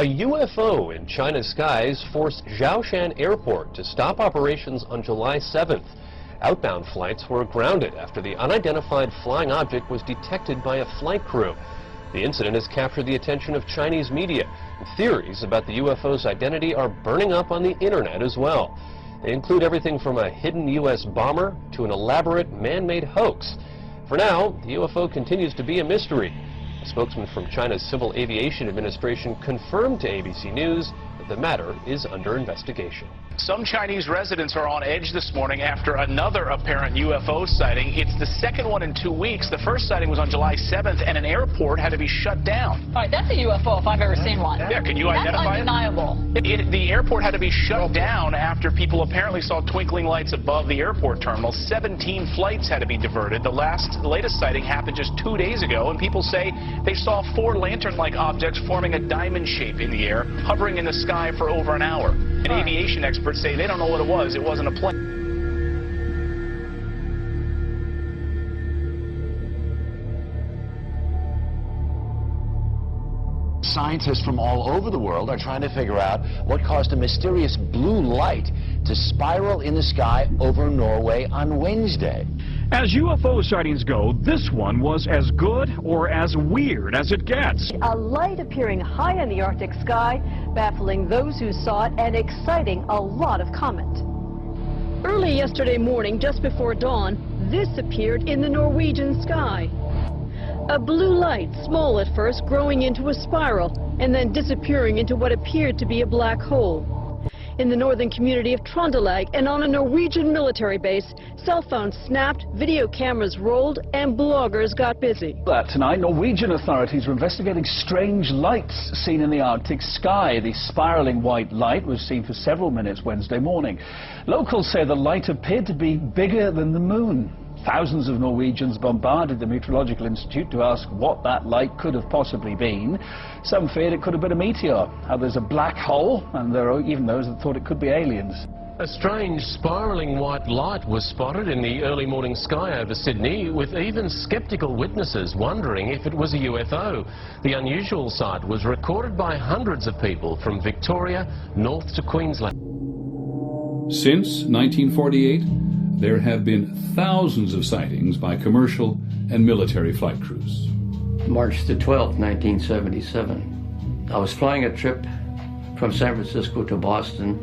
A UFO in China's skies forced Zhoushan Airport to stop operations on July 7th. Outbound flights were grounded after the unidentified flying object was detected by a flight crew. The incident has captured the attention of Chinese media. Theories about the UFO's identity are burning up on the internet as well. They include everything from a hidden U.S. bomber to an elaborate man-made hoax. For now, the UFO continues to be a mystery. A spokesman from China's Civil Aviation Administration confirmed to ABC News that the matter is under investigation. Some Chinese residents are on edge this morning after another apparent UFO sighting. It's the second one in 2 weeks. The first sighting was on July 7th, and an airport had to be shut down. All right, that's a UFO if I've ever seen one. Yeah, can you identify That's undeniable. The airport had to be shut down after people apparently saw twinkling lights above the airport terminal. 17 flights had to be diverted. The latest sighting happened just 2 days ago, and people say they saw 4 lantern-like objects forming a diamond shape in the air, hovering in the sky for over an hour. And aviation experts say they don't know what it was. It wasn't a plane. Scientists from all over the world are trying to figure out what caused a mysterious blue light to spiral in the sky over Norway on Wednesday. As UFO sightings go, this one was as good or as weird as it gets. A light appearing high in the Arctic sky, baffling those who saw it and exciting a lot of comment. Early yesterday morning, just before dawn, this appeared in the Norwegian sky. A blue light, small at first, growing into a spiral and then disappearing into what appeared to be a black hole. In the northern community of Trøndelag and on a Norwegian military base, cell phones snapped, video cameras rolled, and bloggers got busy. Tonight, Norwegian authorities were investigating strange lights seen in the Arctic sky. The spiraling white light was seen for several minutes Wednesday morning. Locals say the light appeared to be bigger than the moon. Thousands of Norwegians bombarded the Meteorological Institute to ask what that light could have possibly been. Some feared it could have been a meteor, others a black hole, and there are even those that thought it could be aliens. A strange spiraling white light was spotted in the early morning sky over Sydney, with even skeptical witnesses wondering if it was a UFO. The unusual sight was recorded by hundreds of people from Victoria north to Queensland. Since 1948, there have been thousands of sightings by commercial and military flight crews. March the 12th, 1977. I was flying a trip from San Francisco to Boston,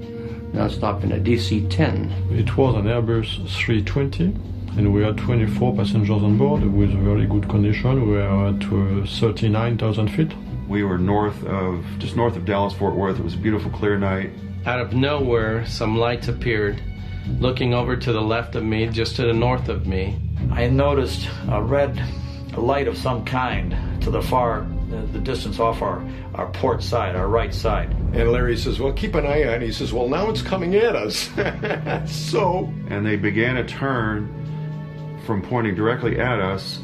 non-stop in a DC-10. It was an Airbus 320, and we had 24 passengers on board with very good condition. We were at 39,000 feet. We were just north of Dallas-Fort Worth. It was a beautiful, clear night. Out of nowhere, some lights appeared. Looking over to the left of me, just to the north of me, I noticed a red light of some kind to the far, the distance off our port side, our right side. And Larry says, well, keep an eye on it. He says, well, now it's coming at us. And they began a turn from pointing directly at us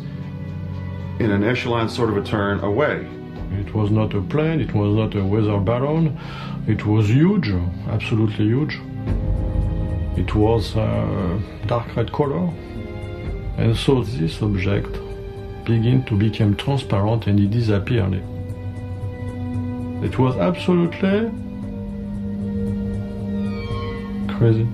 in an echelon sort of a turn away. It was not a plane, it was not a weather balloon. It was huge, absolutely huge. It was dark red color, and so this object began to become transparent and it disappeared. It was absolutely crazy.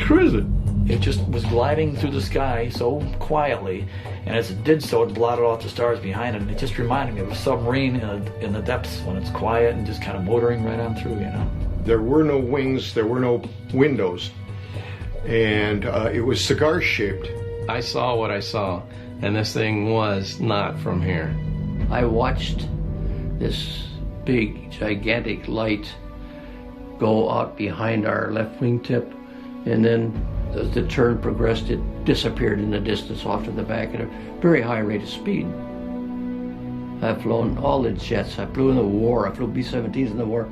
Crazy. It just was gliding through the sky so quietly, and as it did so, it blotted out the stars behind it, and it just reminded me of a submarine in the depths when it's quiet and just kind of motoring right on through, you know. There were no wings, there were no windows, and it was cigar-shaped. I saw what I saw, and this thing was not from here. I watched this big, gigantic light go out behind our left wingtip, and then as the turn progressed, it disappeared in the distance off to the back at a very high rate of speed. I've flown all the jets. I flew in the war. I flew B-17s in the war.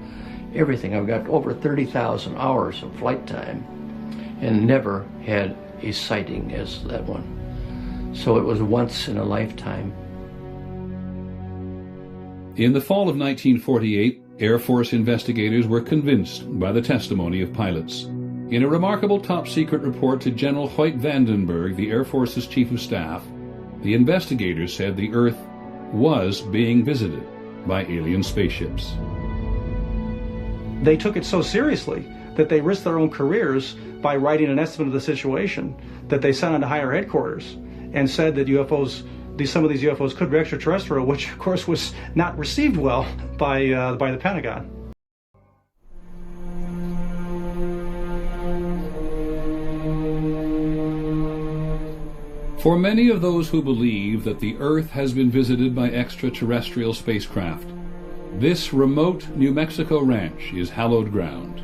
Everything. I've got over 30,000 hours of flight time and never had a sighting as that one. So it was once in a lifetime. In the fall of 1948, Air Force investigators were convinced by the testimony of pilots. In a remarkable top-secret report to General Hoyt Vandenberg, the Air Force's Chief of Staff, the investigators said the Earth was being visited. by alien spaceships. They took it so seriously that they risked their own careers by writing an estimate of the situation that they sent on to higher headquarters and said that some of these UFOs could be extraterrestrial, which of course was not received well by the Pentagon. For many of those who believe that the Earth has been visited by extraterrestrial spacecraft, this remote New Mexico ranch is hallowed ground.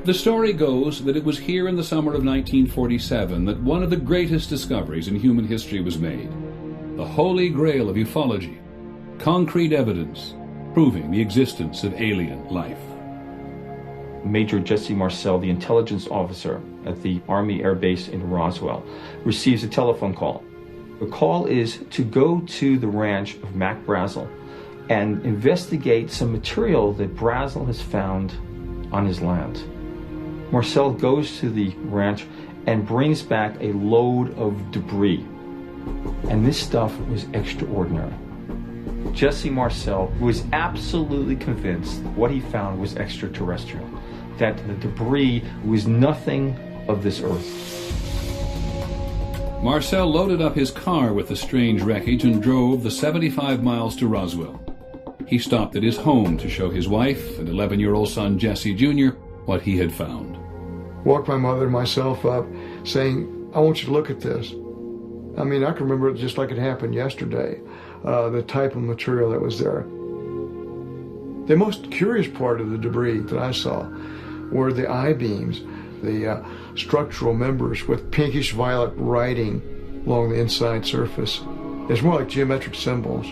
The story goes that it was here in the summer of 1947 that one of the greatest discoveries in human history was made. The holy grail of ufology, concrete evidence proving the existence of alien life. Major Jesse Marcel, the intelligence officer at the Army Air Base in Roswell, receives a telephone call. The call is to go to the ranch of Mac Brazel and investigate some material that Brazel has found on his land. Marcel goes to the ranch and brings back a load of debris. And this stuff was extraordinary. Jesse Marcel was absolutely convinced what he found was extraterrestrial, that the debris was nothing of this earth. Marcel loaded up his car with the strange wreckage and drove the 75 miles to Roswell. He stopped at his home to show his wife and 11-year-old son Jesse Jr. what he had found. Woke my mother and myself up saying, I want you to look at this. I mean, I can remember it just like it happened yesterday, the type of material that was there. The most curious part of the debris that I saw were the I-beams, the structural members with pinkish violet writing along the inside surface. It's more like geometric symbols.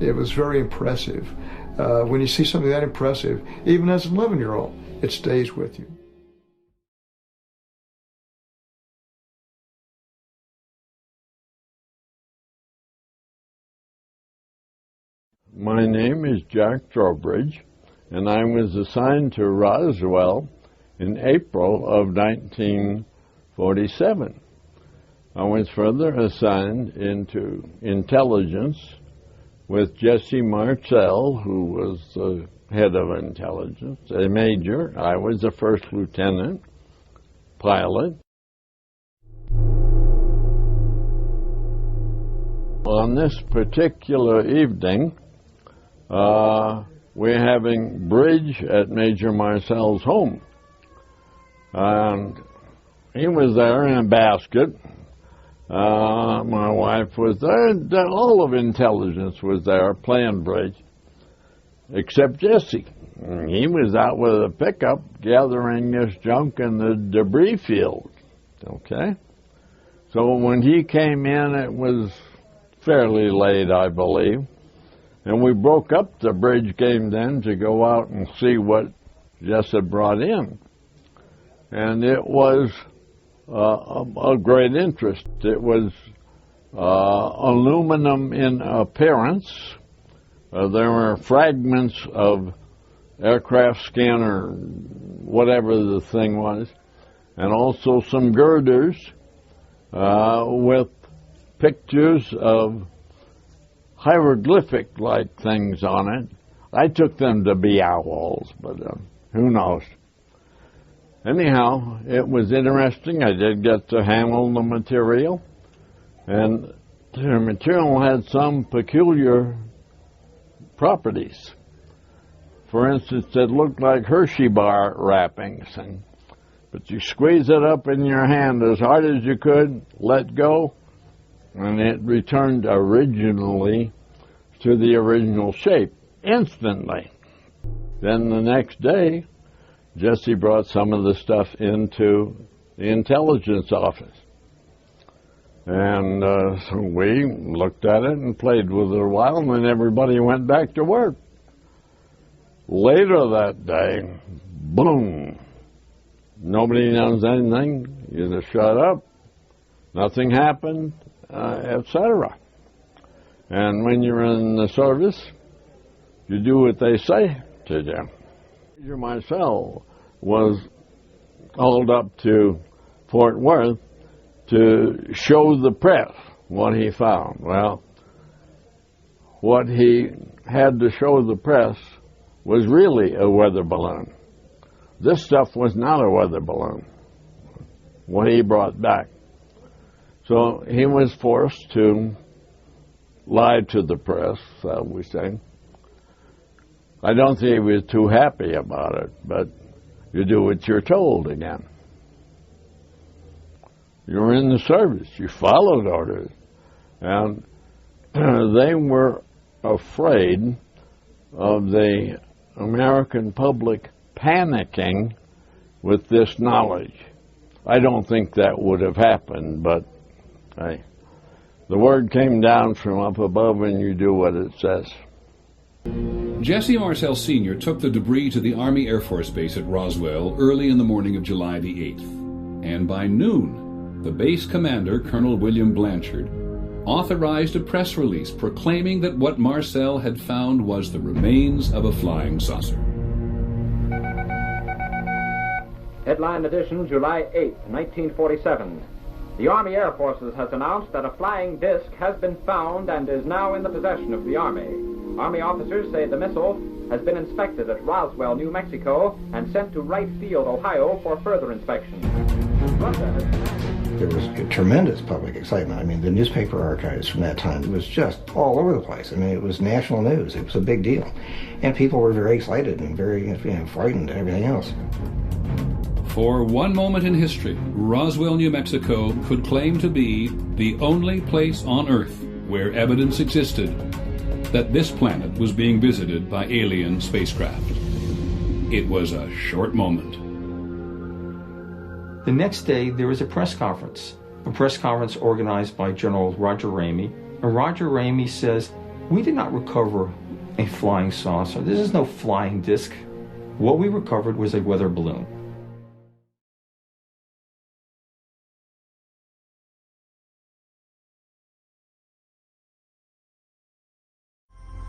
It was very impressive. When you see something that impressive, even as an 11-year-old, it stays with you. My name is Jack Trowbridge, and I was assigned to Roswell in April of 1947. I was further assigned into intelligence with Jesse Marcel, who was the head of intelligence, a major. I was a first lieutenant pilot. On this particular evening, we're having bridge at Major Marcel's home. And he was there in a basket. My wife was there. All of intelligence was there playing bridge, except Jesse. He was out with a pickup gathering this junk in the debris field. Okay? So when he came in, it was fairly late, I believe. And we broke up the bridge game then to go out and see what Jess had brought in. And it was a great interest. It was aluminum in appearance. There were fragments of aircraft scanner, whatever the thing was, and also some girders with pictures of hieroglyphic-like things on it. I took them to be owls, but who knows. Anyhow, it was interesting. I did get to handle the material, and the material had some peculiar properties. For instance, it looked like Hershey bar wrappings, but you squeeze it up in your hand as hard as you could, let go, and it returned originally to the original shape instantly. Then the next day, Jesse brought some of the stuff into the intelligence office. And so we looked at it and played with it a while, and then everybody went back to work. Later that day, boom, nobody knows anything, you just shut up, nothing happened, etc. And when you're in the service, you do what they say to you. Major Marcel was called up to Fort Worth to show the press what he found. Well, what he had to show the press was really a weather balloon. This stuff was not a weather balloon, what he brought back. So he was forced to lie to the press, shall we say. I don't think he was too happy about it, but you do what you're told again. You're in the service. You followed orders. And they were afraid of the American public panicking with this knowledge. I don't think that would have happened, but hey, the word came down from up above and you do what it says. Jesse Marcel Sr. took the debris to the Army Air Force Base at Roswell early in the morning of July the 8th. And by noon, the base commander, Colonel William Blanchard, authorized a press release proclaiming that what Marcel had found was the remains of a flying saucer. Headline edition, July 8, 1947. The Army Air Forces has announced that a flying disc has been found and is now in the possession of the Army. Army officers say the missile has been inspected at Roswell, New Mexico, and sent to Wright Field, Ohio, for further inspection. There was tremendous public excitement. I mean, the newspaper archives from that time was just all over the place. I mean, it was national news. It was a big deal. And people were very excited and very frightened and everything else. For one moment in history, Roswell, New Mexico could claim to be the only place on Earth where evidence existed that this planet was being visited by alien spacecraft. It was a short moment. The next day, there was a press conference organized by General Roger Ramey. And Roger Ramey says, "We did not recover a flying saucer. This is no flying disc. What we recovered was a weather balloon."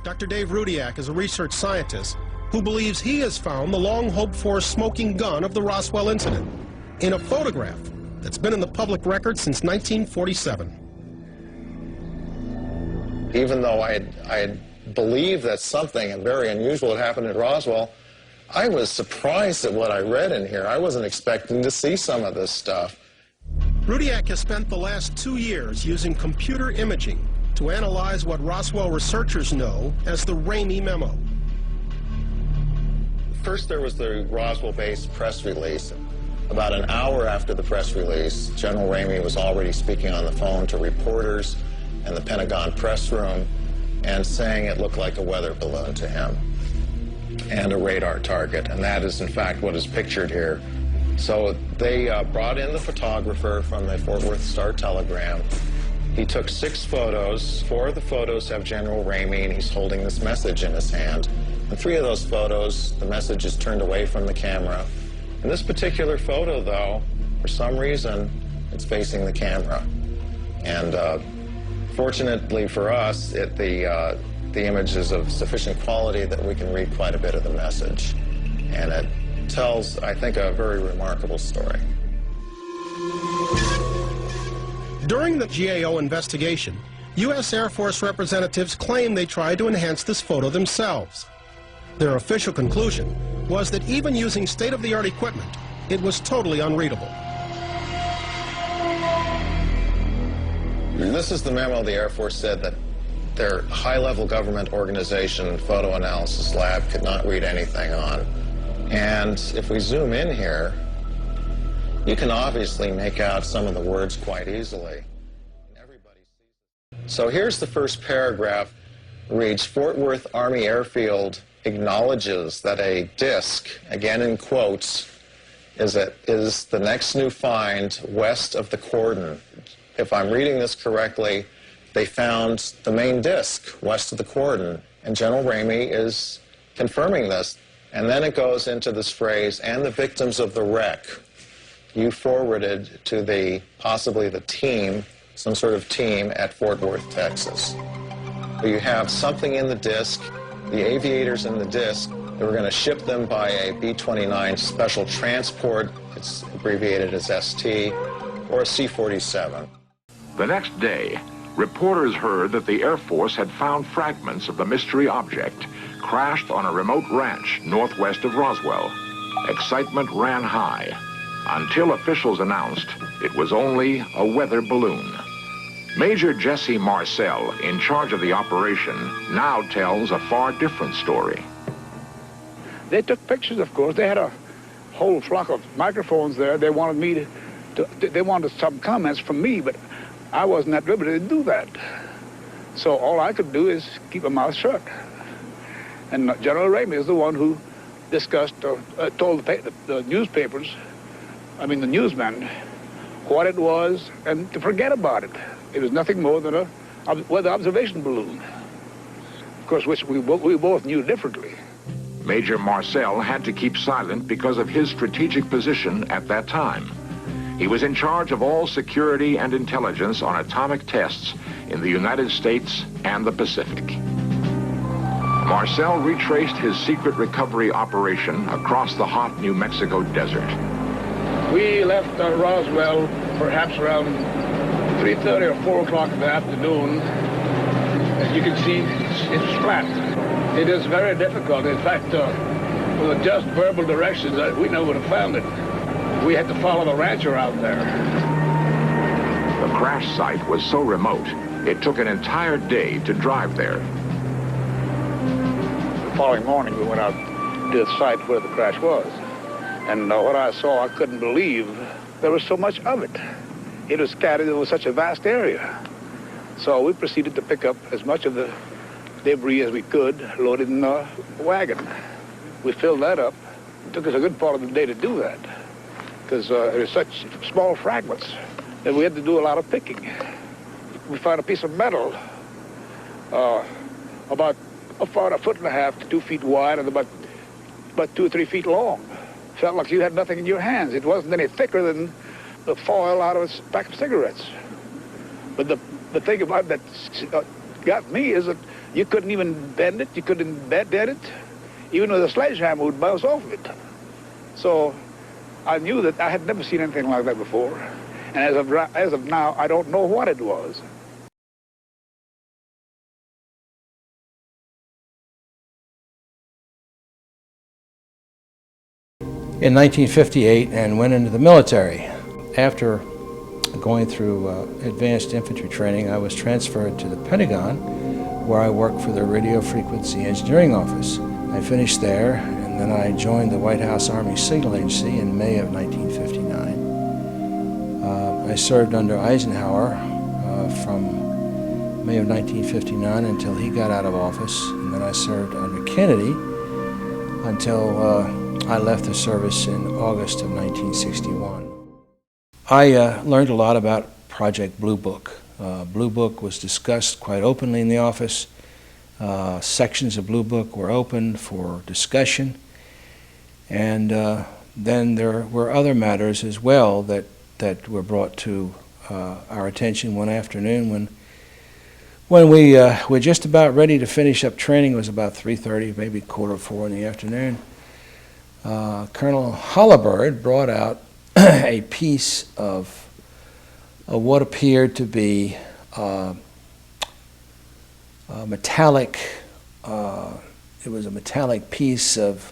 Dr. Dave Rudiak is a research scientist who believes he has found the long-hoped-for smoking gun of the Roswell incident in a photograph that's been in the public record since 1947. Even though I had believed that something very unusual had happened at Roswell, I was surprised at what I read in here. I wasn't expecting to see some of this stuff. Rudiak has spent the last 2 years using computer imaging to analyze what Roswell researchers know as the Ramey memo. First, there was the Roswell-based press release. About an hour after the press release, General Ramey was already speaking on the phone to reporters in the Pentagon press room and saying it looked like a weather balloon to him and a radar target, and that is in fact what is pictured here. So they brought in the photographer from the Fort Worth Star-Telegram. He took 6 photos. 4 of the photos have General Ramey, and he's holding this message in his hand. In 3 of those photos, the message is turned away from the camera. In this particular photo, though, for some reason, it's facing the camera. And fortunately for us, the image is of sufficient quality that we can read quite a bit of the message. And it tells, I think, a very remarkable story. During the GAO investigation, U.S. Air Force representatives claimed they tried to enhance this photo themselves. Their official conclusion was that even using state-of-the-art equipment, it was totally unreadable. This is the memo the Air Force said that their high-level government organization, photo analysis lab, could not read anything on. And if we zoom in here, you can obviously make out some of the words quite easily. So here's the first paragraph. It reads, Fort Worth Army Airfield acknowledges that a disc, again in quotes, is the next new find west of the cordon. If I'm reading this correctly, they found the main disc west of the cordon, and General Ramey is confirming this. And then it goes into this phrase, and the victims of the wreck. You forwarded to possibly the team, some sort of team at Fort Worth, Texas. You have something in the disc, the aviators in the disc, they were going to ship them by a B-29 special transport, it's abbreviated as ST, or a C-47. The next day, reporters heard that the Air Force had found fragments of the mystery object crashed on a remote ranch northwest of Roswell. Excitement ran high until officials announced it was only a weather balloon. Major Jesse Marcel, in charge of the operation, now tells a far different story. They took pictures, of course. They had a whole flock of microphones there. They wanted me they wanted some comments from me, but I wasn't at liberty to do that. So all I could do is keep my mouth shut. And General Ramey is the one who discussed, told the newspapers, the newsmen, what it was and to forget about it. It was nothing more than a weather observation balloon, of course, which we both knew differently. Major Marcel had to keep silent because of his strategic position at that time. He was in charge of all security and intelligence on atomic tests in the United States and the Pacific. Marcel retraced his secret recovery operation across the hot New Mexico desert. We left Roswell perhaps around 3:30 or 4 o'clock in the afternoon. As you can see, it's flat. It is very difficult. In fact, with just verbal directions, we never would have found it. We had to follow the ranch around there. The crash site was so remote, it took an entire day to drive there. The following morning, we went out to the site where the crash was. And what I saw, I couldn't believe there was so much of it. It was scattered over such a vast area. So we proceeded to pick up as much of the debris as we could, loaded in a wagon. We filled that up. It took us a good part of the day to do that, because it was such small fragments that we had to do a lot of picking. We found a piece of metal about a 1.5 to 2 feet wide and about 2 or 3 feet long. Felt like you had nothing in your hands. It wasn't any thicker than the foil out of a pack of cigarettes. But the thing about that got me is that you couldn't even bend it, you couldn't dead it. Even with a sledgehammer would bounce off of it. So I knew that I had never seen anything like that before. And as of now, I don't know what it was. In 1958 and went into the military. After going through advanced infantry training, I was transferred to the Pentagon, where I worked for the Radio Frequency Engineering Office. I finished there, and then I joined the White House Army Signal Agency in May of 1959. I served under Eisenhower from May of 1959 until he got out of office, and then I served under Kennedy until I left the service in August of 1961. I learned a lot about Project Blue Book. Blue Book was discussed quite openly in the office. Sections of Blue Book were open for discussion. And then there were other matters as well that were brought to our attention one afternoon when we were just about ready to finish up training. It was about 3:30, maybe 3:45 in the afternoon. Colonel Hollibird brought out a piece of what appeared to be metallic. It was a metallic piece of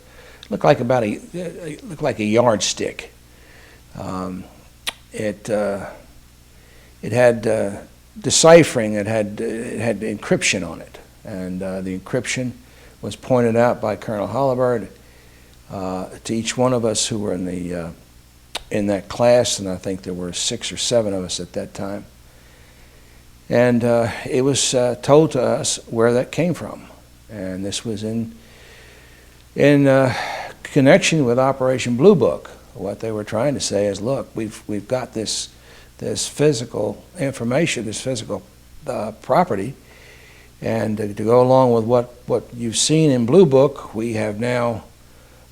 looked like a yardstick. It had deciphering. It had encryption on it, and the encryption was pointed out by Colonel Hollibird to each one of us who were in that class, and I think there were 6 or 7 of us at that time. And it was told to us where that came from, and this was in connection with Operation Blue Book. What they were trying to say is, look, we've got this physical information, this physical property, and to go along with what you've seen in Blue Book, we have now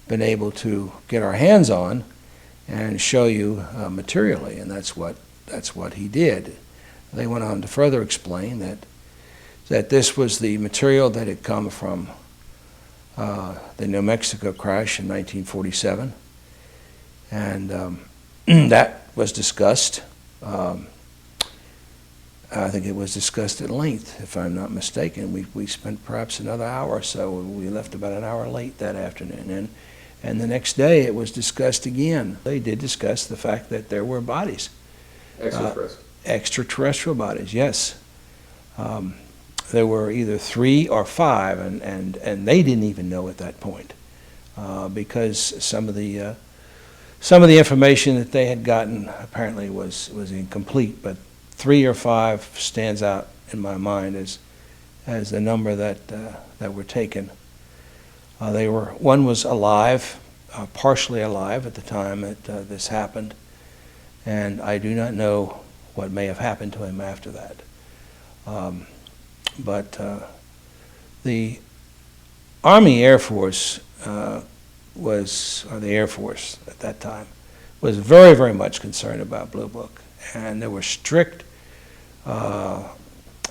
been able to get our hands on and show you materially, and that's what he did. They went on to further explain that this was the material that had come from the New Mexico crash in 1947, and that was discussed. I think it was discussed at length, if I'm not mistaken. We spent perhaps another hour or so. We left about an hour late that afternoon. And the next day it was discussed again. They did discuss the fact that there were bodies. Extraterrestrial bodies, yes. There were either 3 or 5, and they didn't even know at that point, because some of the information that they had gotten apparently was incomplete. But 3 or 5 stands out in my mind as the number that were taken. One was alive, partially alive at the time that this happened, and I do not know what may have happened to him after that. But the Army Air Force or the Air Force at that time, was very, very much concerned about Blue Book. And there were strict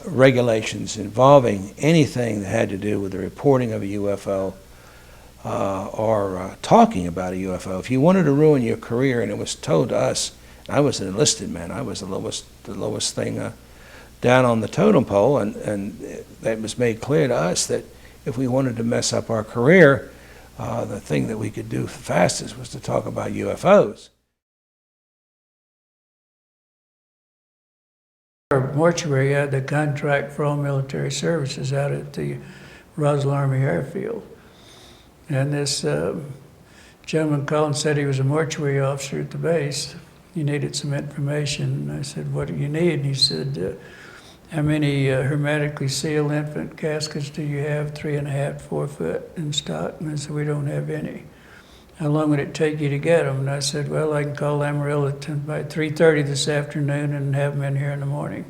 regulations involving anything that had to do with the reporting of a UFO or talking about a UFO. If you wanted to ruin your career, and it was told to us, I was an enlisted man, I was the lowest thing down on the totem pole, and it was made clear to us that if we wanted to mess up our career, the thing that we could do fastest was to talk about UFOs. Our mortuary had the contract for all military services out at the Roswell Army Airfield. And this gentleman called and said he was a mortuary officer at the base. He needed some information. And I said, "What do you need?" And he said, "How many hermetically sealed infant caskets do you have, 3.5 to 4 foot in stock?" And I said, "We don't have any." "How long would it take you to get them?" And I said, "Well, I can call Amarillo by 3:30 this afternoon and have them in here in the morning."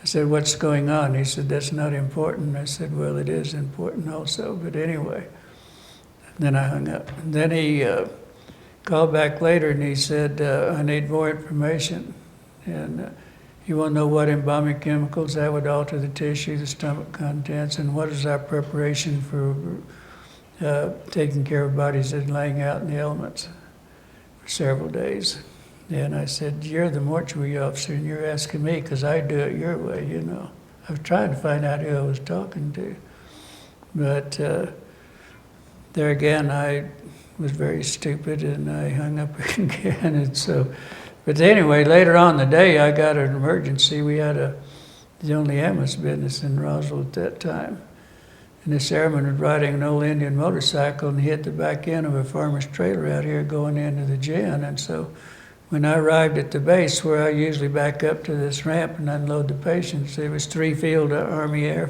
I said, "What's going on?" He said, "That's not important." I said, "Well, it is important also, but anyway." And then I hung up. And then he called back later and he said, "I need more information. And you want to know what embalming chemicals that would alter the tissue, the stomach contents, and what is our preparation for taking care of bodies that are laying out in the elements for several days." And I said, "You're the mortuary officer and you're asking me because I do it your way, you know." I was trying to find out who I was talking to. But there again, I was very stupid and I hung up again. And so, but anyway, later on in the day, I got an emergency. We had the only ambulance business in Roswell at that time. And this airman was riding an old Indian motorcycle and he hit the back end of a farmer's trailer out here going into the gin. And so when I arrived at the base where I usually back up to this ramp and unload the patients, there was 3 field Army Air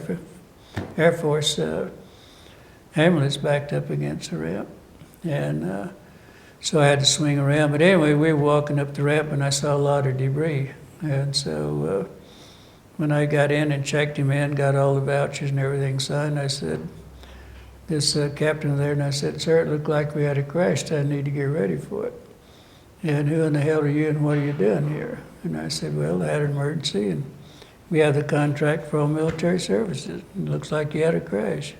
Force ambulance backed up against the ramp. And so I had to swing around. But anyway, we were walking up the ramp and I saw a lot of debris. And so when I got in and checked him in, got all the vouchers and everything signed, I said, this captain there, and I said, "Sir, it looked like we had a crash. I need to get ready for it. And who in the hell are you and what are you doing here?" And I said, "Well, I had an emergency and we have the contract for all military services. It looks like you had a crash."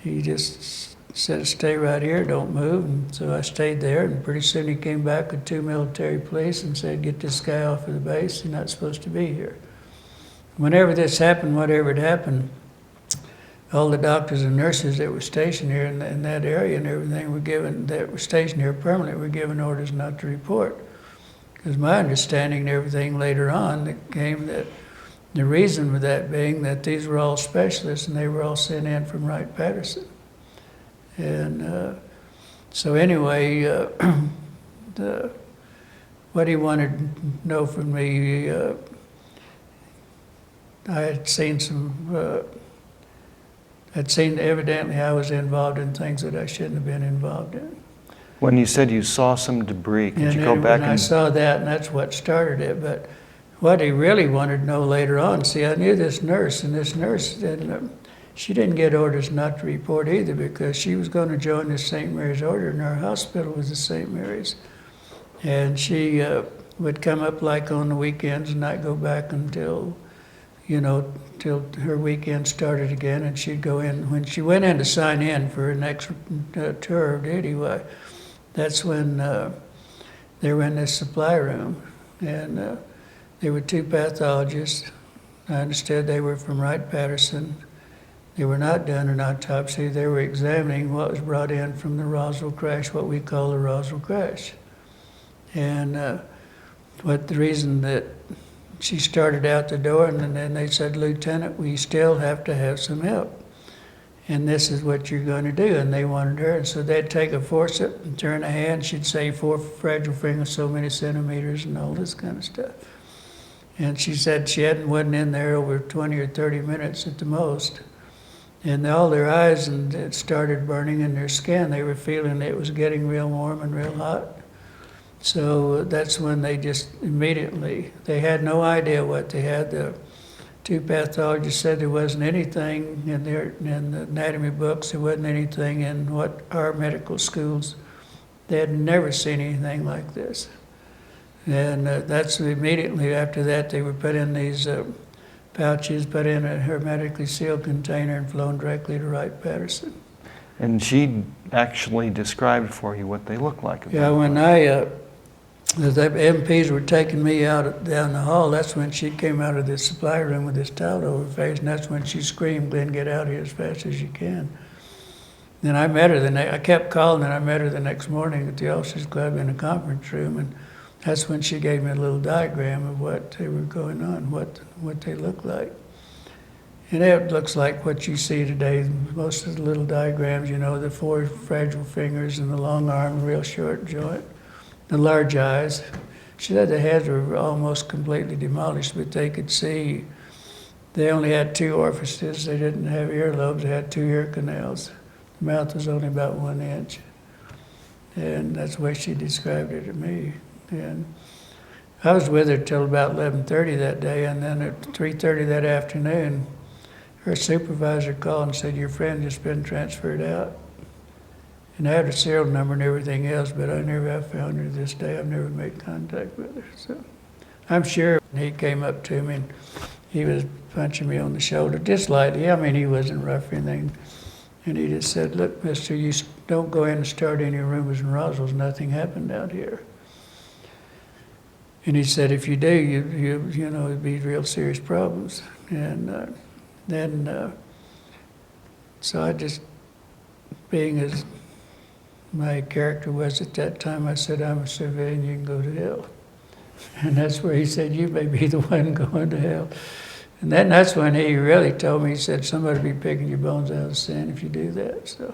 He just said, "Stay right here, don't move." And so I stayed there, and pretty soon he came back with 2 military police and said, "Get this guy off of the base, he's not supposed to be here." Whenever this happened, whatever had happened, all the doctors and nurses that were stationed here in that area and everything that were stationed here permanently were given orders not to report. Because my understanding and everything later on that came that the reason for that being that these were all specialists and they were all sent in from Wright-Patterson. And so anyway, what he wanted to know from me, I had seen evidently I was involved in things that I shouldn't have been involved in. When you said you saw some debris, could you go back and... I saw that, and that's what started it. But what he really wanted to know later on, see, I knew this nurse, and this nurse, she didn't get orders not to report either because she was going to join the St. Mary's Order, and our hospital was the St. Mary's. And she would come up like on the weekends and not go back until, till her weekend started again, and she'd go in. When she went in to sign in for her next tour of duty, that's when they were in this supply room. And There were two pathologists. I understood they were from Wright-Patterson. They were not done an autopsy. They were examining what was brought in from the Roswell crash, what we call the Roswell crash. And the reason that she started out the door, and then they said, "Lieutenant, we still have to have some help. And this is what you're going to do." And they wanted her. And so they'd take a forceps and turn a hand. She'd say 4 fragile fingers, so many centimeters, and all this kind of stuff. And she said she wasn't in there over 20 or 30 minutes at the most. And all their eyes and it started burning in their skin. They were feeling it was getting real warm and real hot. So that's when they just immediately, they had no idea what they had. The two pathologists said there wasn't anything in the anatomy books, there wasn't anything in what our medical schools, they had never seen anything like this. And that's immediately after that they were put in these pouches, put in a hermetically sealed container and flown directly to Wright-Patterson. And she actually described for you what they looked like. Yeah, when the MPs were taking me out down the hall, that's when she came out of the supply room with this towel over her face, and that's when she screamed, "Glenn, get out here as fast as you can." Then I met her I kept calling, and I met her the next morning at the officers' club in a conference room, and that's when she gave me a little diagram of what they were going on, what they looked like. And it looks like what you see today, most of the little diagrams, you know, the 4 fragile fingers and the long arm, real short joint, the large eyes. She said the heads were almost completely demolished, but they could see. They only had 2 orifices. They didn't have earlobes. They had 2 ear canals. The mouth was only about 1 inch. And that's the way she described it to me. And I was with her till about 11:30 that day, and then at 3:30 that afternoon, her supervisor called and said, "Your friend just been transferred out." And I had her serial number and everything else, but I never have found her to this day. I've never made contact with her. So I'm sure he came up to me and he was punching me on the shoulder, just lightly. I mean, he wasn't rough or anything. And he just said, "Look, mister, you don't go in and start any rumors in Roswell's. Nothing happened out here." And he said, "If you do, you know, it'd be real serious problems." And so I just, being as my character was at that time, I said, "I'm a civilian, you can go to hell." And that's where he said, "You may be the one going to hell." And then that's when he really told me, he said, "Somebody will be picking your bones out of the sand if you do that." So.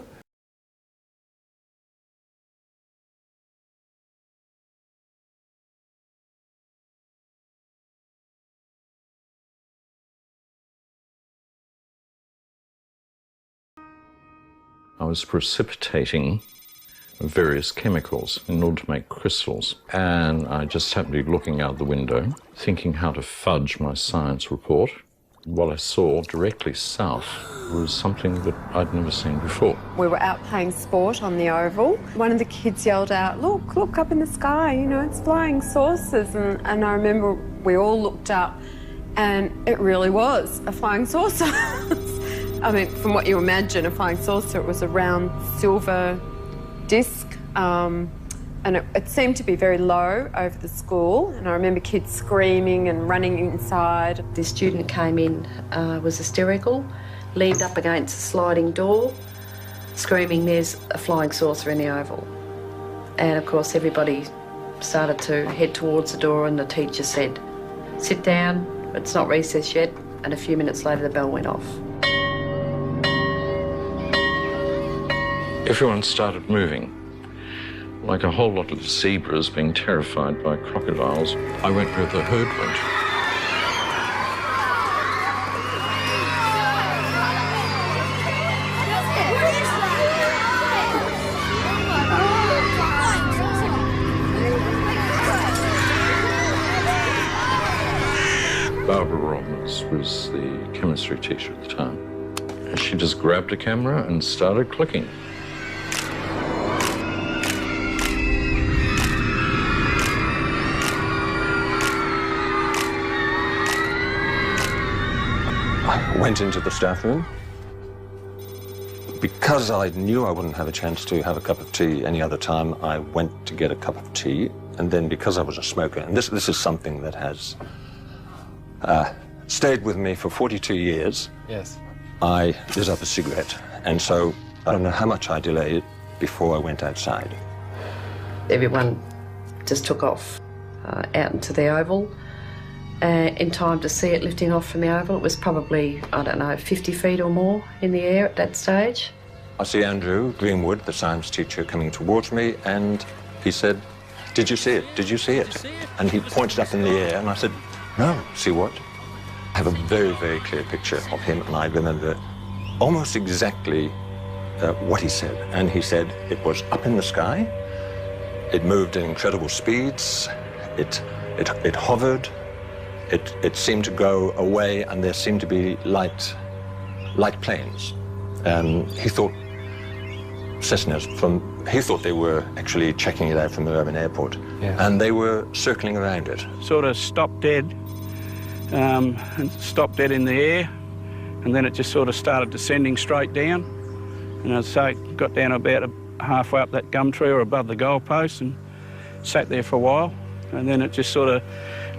I was precipitating various chemicals in order to make crystals, and I just happened to be looking out the window, thinking how to fudge my science report. What I saw directly south was something that I'd never seen before. We were out playing sport on the oval. One of the kids yelled out, look up in the sky, you know, it's flying saucers." And I remember we all looked up, and it really was a flying saucer. I mean, from what you imagine, a flying saucer, it was a round silver disc, and it seemed to be very low over the school, and I remember kids screaming and running inside. The student came in, was hysterical, leaned up against a sliding door, screaming, "There's a flying saucer in the oval." And of course everybody started to head towards the door, and the teacher said, "Sit down, it's not recess yet," and a few minutes later the bell went off. Everyone started moving, like a whole lot of zebras being terrified by crocodiles. I went where the herd went. Barbara Robbins was the chemistry teacher at the time. She just grabbed a camera and started clicking. I went into the staff room. Because I knew I wouldn't have a chance to have a cup of tea any other time, I went to get a cup of tea. And then because I was a smoker, and this is something that has stayed with me for 42 years. Yes. I lit up a cigarette, and so I don't know how much I delayed before I went outside. Everyone just took off out into the oval. In time to see it lifting off from the oval, it was probably, I don't know, 50 feet or more in the air at that stage. I see Andrew Greenwood, the science teacher, coming towards me, and he said, "Did you see it? Did you see it?" And he pointed up in the air, and I said, "No, see what?" I have a very, very clear picture of him, and I remember almost exactly what he said. And he said it was up in the sky, it moved at incredible speeds, it hovered, it seemed to go away, and there seemed to be light planes. He thought Cessnas he thought they were actually checking it out from the urban airport. Yeah. And they were circling around it. Sort of stopped dead, and stopped dead in the air, and then it just sort of started descending straight down. And I'd say it got down about halfway up that gum tree or above the goalpost and sat there for a while, and then it just sort of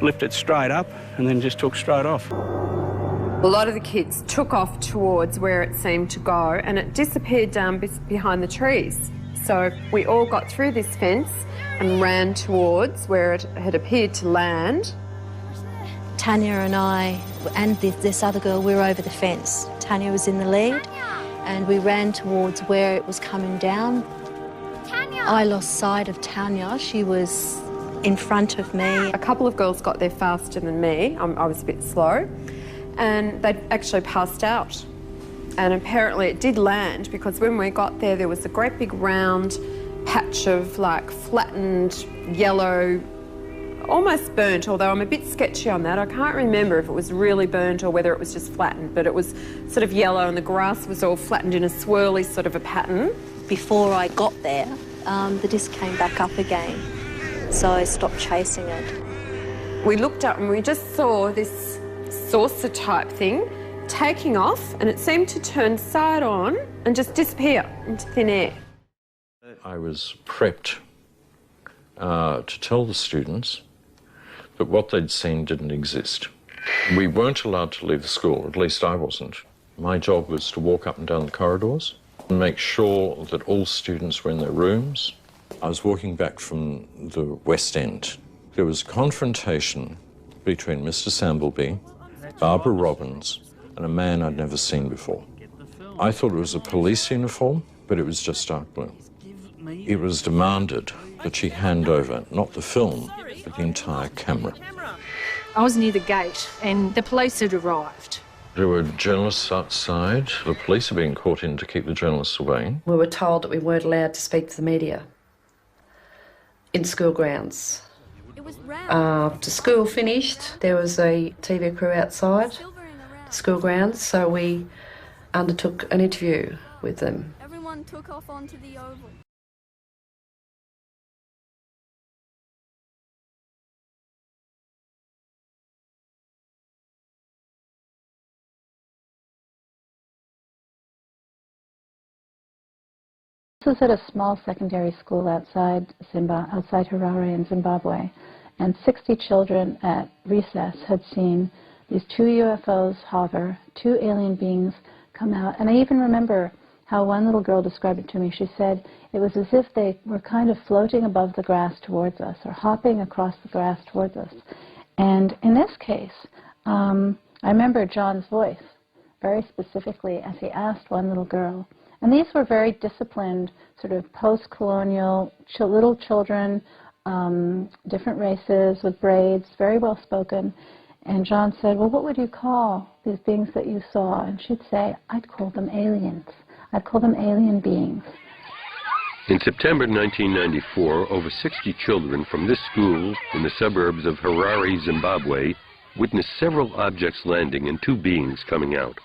lifted straight up and then just took straight off. A lot of the kids took off towards where it seemed to go, and it disappeared down behind the trees. So we all got through this fence and ran towards where it had appeared to land. Tanya and I and this other girl, we were over the fence. Tanya was in the lead, and we ran towards where it was coming down. Tanya! I lost sight of Tanya. She was in front of me. A couple of girls got there faster than me. I was a bit slow, and they actually passed out. And apparently it did land, because when we got there, there was a great big round patch of like flattened yellow, almost burnt, although I'm a bit sketchy on that. I can't remember if it was really burnt or whether it was just flattened, but it was sort of yellow, and the grass was all flattened in a swirly sort of a pattern. Before I got there, the disc came back up again, so I stopped chasing it. We looked up and we just saw this saucer type thing taking off, and it seemed to turn side on and just disappear into thin air. I was prepped to tell the students that what they'd seen didn't exist. We weren't allowed to leave the school, at least I wasn't. My job was to walk up and down the corridors and make sure that all students were in their rooms. I was walking back from the West End. There was a confrontation between Mr. Sambleby, Barbara Robbins, and a man I'd never seen before. I thought it was a police uniform, but it was just dark blue. It was demanded that she hand over not the film, but the entire camera. I was near the gate and the police had arrived. There were journalists outside. The police are being called in to keep the journalists away. We were told that we weren't allowed to speak to the media in school grounds. After school finished, there was a TV crew outside the school grounds, so we undertook an interview with them. Everyone took off onto the oval. This was at a small secondary school outside Harare in Zimbabwe, and 60 children at recess had seen these 2 UFOs hover, 2 alien beings come out. And I even remember how one little girl described it to me. She said it was as if they were kind of floating above the grass towards us, or hopping across the grass towards us. And in this case, I remember John's voice very specifically as he asked one little girl. And these were very disciplined, sort of post-colonial little children, different races with braids, very well spoken. And John said, well, what would you call these beings that you saw? And she'd say, I'd call them aliens. I'd call them alien beings. In September 1994, over 60 children from this school in the suburbs of Harare, Zimbabwe, witnessed several objects landing and 2 beings coming out.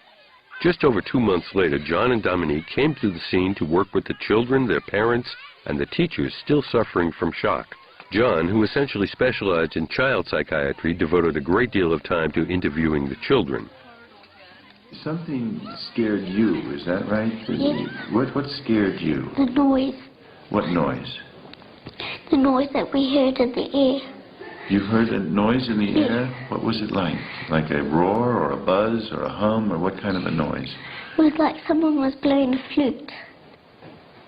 Just over 2 months later, John and Dominique came to the scene to work with the children, their parents, and the teachers still suffering from shock. John, who essentially specialized in child psychiatry, devoted a great deal of time to interviewing the children. Something scared you, is that right? Yes. What scared you? The noise. What noise? The noise that we heard in the air. You heard a noise in the air? What was it like? Like a roar or a buzz or a hum, or what kind of a noise? It was like someone was blowing a flute.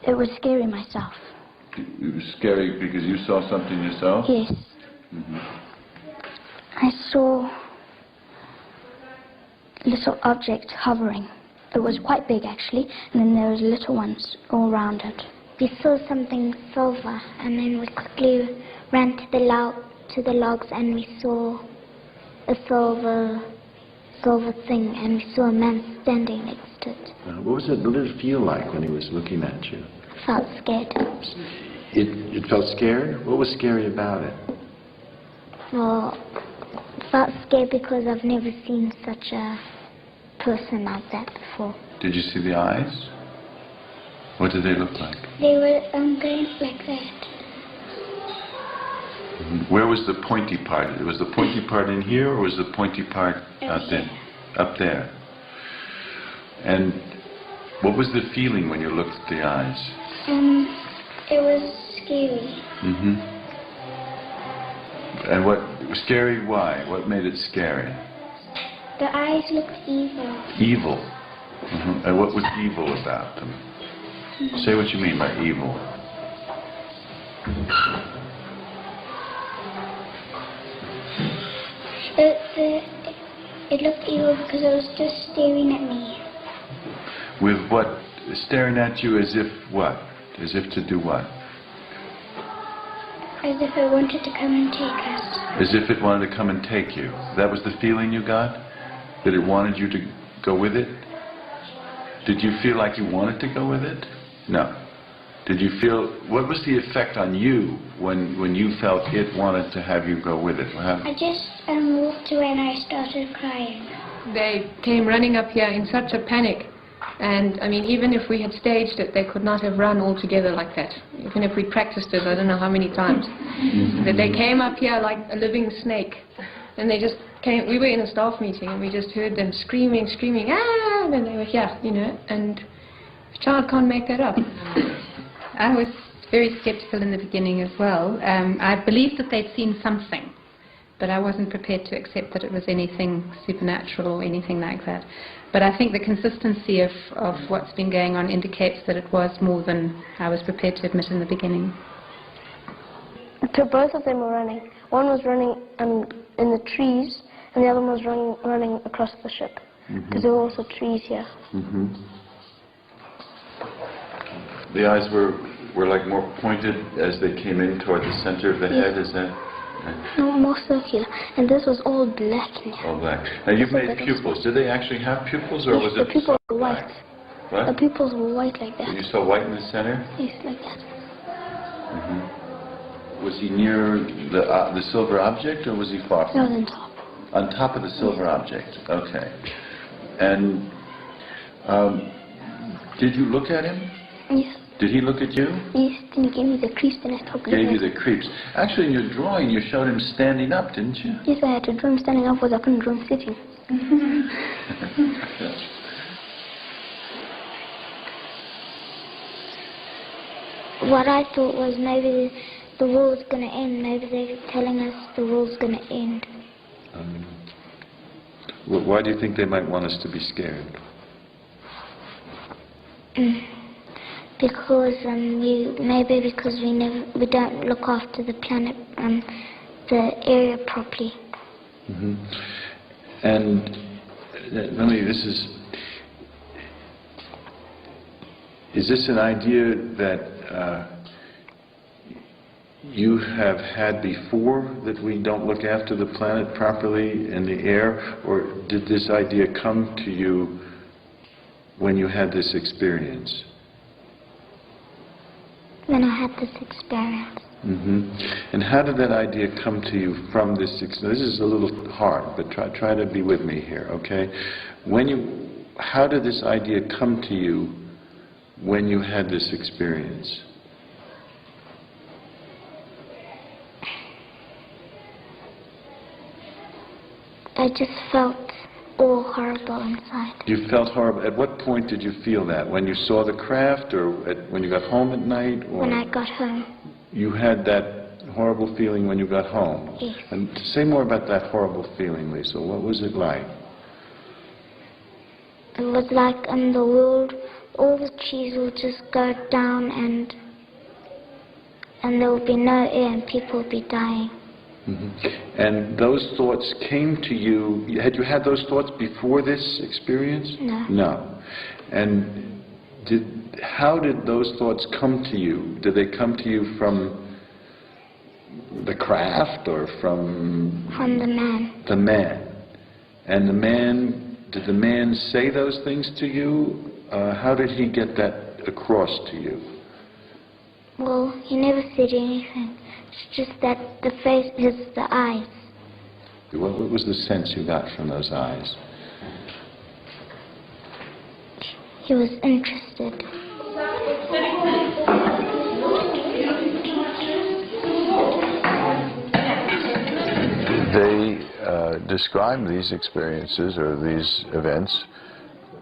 It was scary myself. It was scary because you saw something yourself? Yes. Mm-hmm. I saw little objects hovering. It was quite big actually, and then there was little ones all around it. We saw something silver, and then we quickly ran to the logs, and we saw a silver thing, and we saw a man standing next to it. What was it? What did it feel like when he was looking at you? Felt scared. It felt scared? What was scary about it? Well, felt scared because I've never seen such a person like that before. Did you see the eyes? What did they look like? They were going like that. Where was the pointy part? Was the pointy part in here, or was the pointy part out there? Up there. And what was the feeling when you looked at the eyes? It was scary. Mm-hmm. And what scary? Why? What made it scary? The eyes looked evil. Evil. Mm-hmm. And what was evil about them? Say what you mean by evil. It looked evil because it was just staring at me. With what? Staring at you as if what? As if to do what? As if it wanted to come and take us. As if it wanted to come and take you. That was the feeling you got? That it wanted you to go with it? Did you feel like you wanted to go with it? No. Did you feel, what was the effect on you when you felt it wanted to have you go with it? I just walked away and I started crying. They came running up here in such a panic. And, I mean, even if we had staged it, they could not have run all together like that. Even if we practiced it, I don't know how many times. That they came up here like a living snake. And they just came, we were in a staff meeting and we just heard them screaming, ah, and they were here, you know, and a child can't make that up. I was very skeptical in the beginning as well. I believed that they'd seen something, but I wasn't prepared to accept that it was anything supernatural or anything like that. But I think the consistency of what's been going on indicates that it was more than I was prepared to admit in the beginning. So both of them were running. One was running in the trees, and the other one was running across the ship, because there were also trees here. Mm-hmm. The eyes were like more pointed as they came in toward the center of the head, is that? No, more circular. And this was all black in here. All black. Now you've made pupils. Did they actually have pupils, or was it the pupils were white. What? The pupils were white like that. You saw white in the center? Yes, like that. Mm-hmm. Was he near the silver object, or was he far from it? No, on top. On top of the silver object. Okay. And did you look at him? Yes. Did he look at you? Yes, then he gave me the creeps, then I stopped looking. Gave you the creeps. Actually, in your drawing, you showed him standing up, didn't you? Yes, I had to draw him standing up because I couldn't draw him sitting. What I thought was maybe the world's going to end. Maybe they're telling us the world's going to end. Why do you think they might want us to be scared? Because maybe because we don't look after the planet, the area properly. Mm-hmm. And is this an idea that you have had before, that we don't look after the planet properly in the air, or did this idea come to you when you had this experience? When I had this experience. Mm-hmm. And how did that idea come to you from this experience? This is a little hard, but try to be with me here, okay? How did this idea come to you when you had this experience? I just felt all horrible inside. You felt horrible. At what point did you feel that? When you saw the craft, or when you got home at night? Or when I got home. You had that horrible feeling when you got home. Yes. And say more about that horrible feeling, Lisa. What was it like? It was like in the world, all the trees will just go down and there will be no air and people will be dying. Mm-hmm. And those thoughts came to you, had you had those thoughts before this experience? No. No. And how did those thoughts come to you? Did they come to you from the craft or from... From the man. The man. And the man, did the man say those things to you? How did he get that across to you? Well, he never said anything. It's just that the face is the eyes. What was the sense you got from those eyes? He was interested. They describe these experiences or these events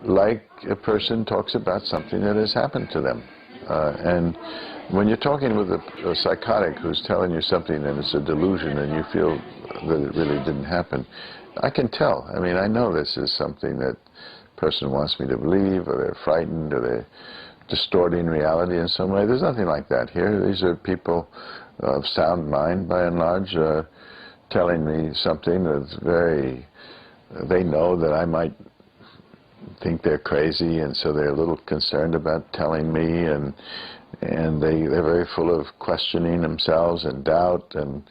like a person talks about something that has happened to them. And when you're talking with a psychotic who's telling you something and it's a delusion and you feel that it really didn't happen, I can tell. I mean, I know this is something that the person wants me to believe, or they're frightened, or they're distorting reality in some way. There's nothing like that here. These are people of sound mind, by and large, telling me something that's very... They know that I might think they're crazy, and so they're a little concerned about telling me, and they're very full of questioning themselves and doubt, and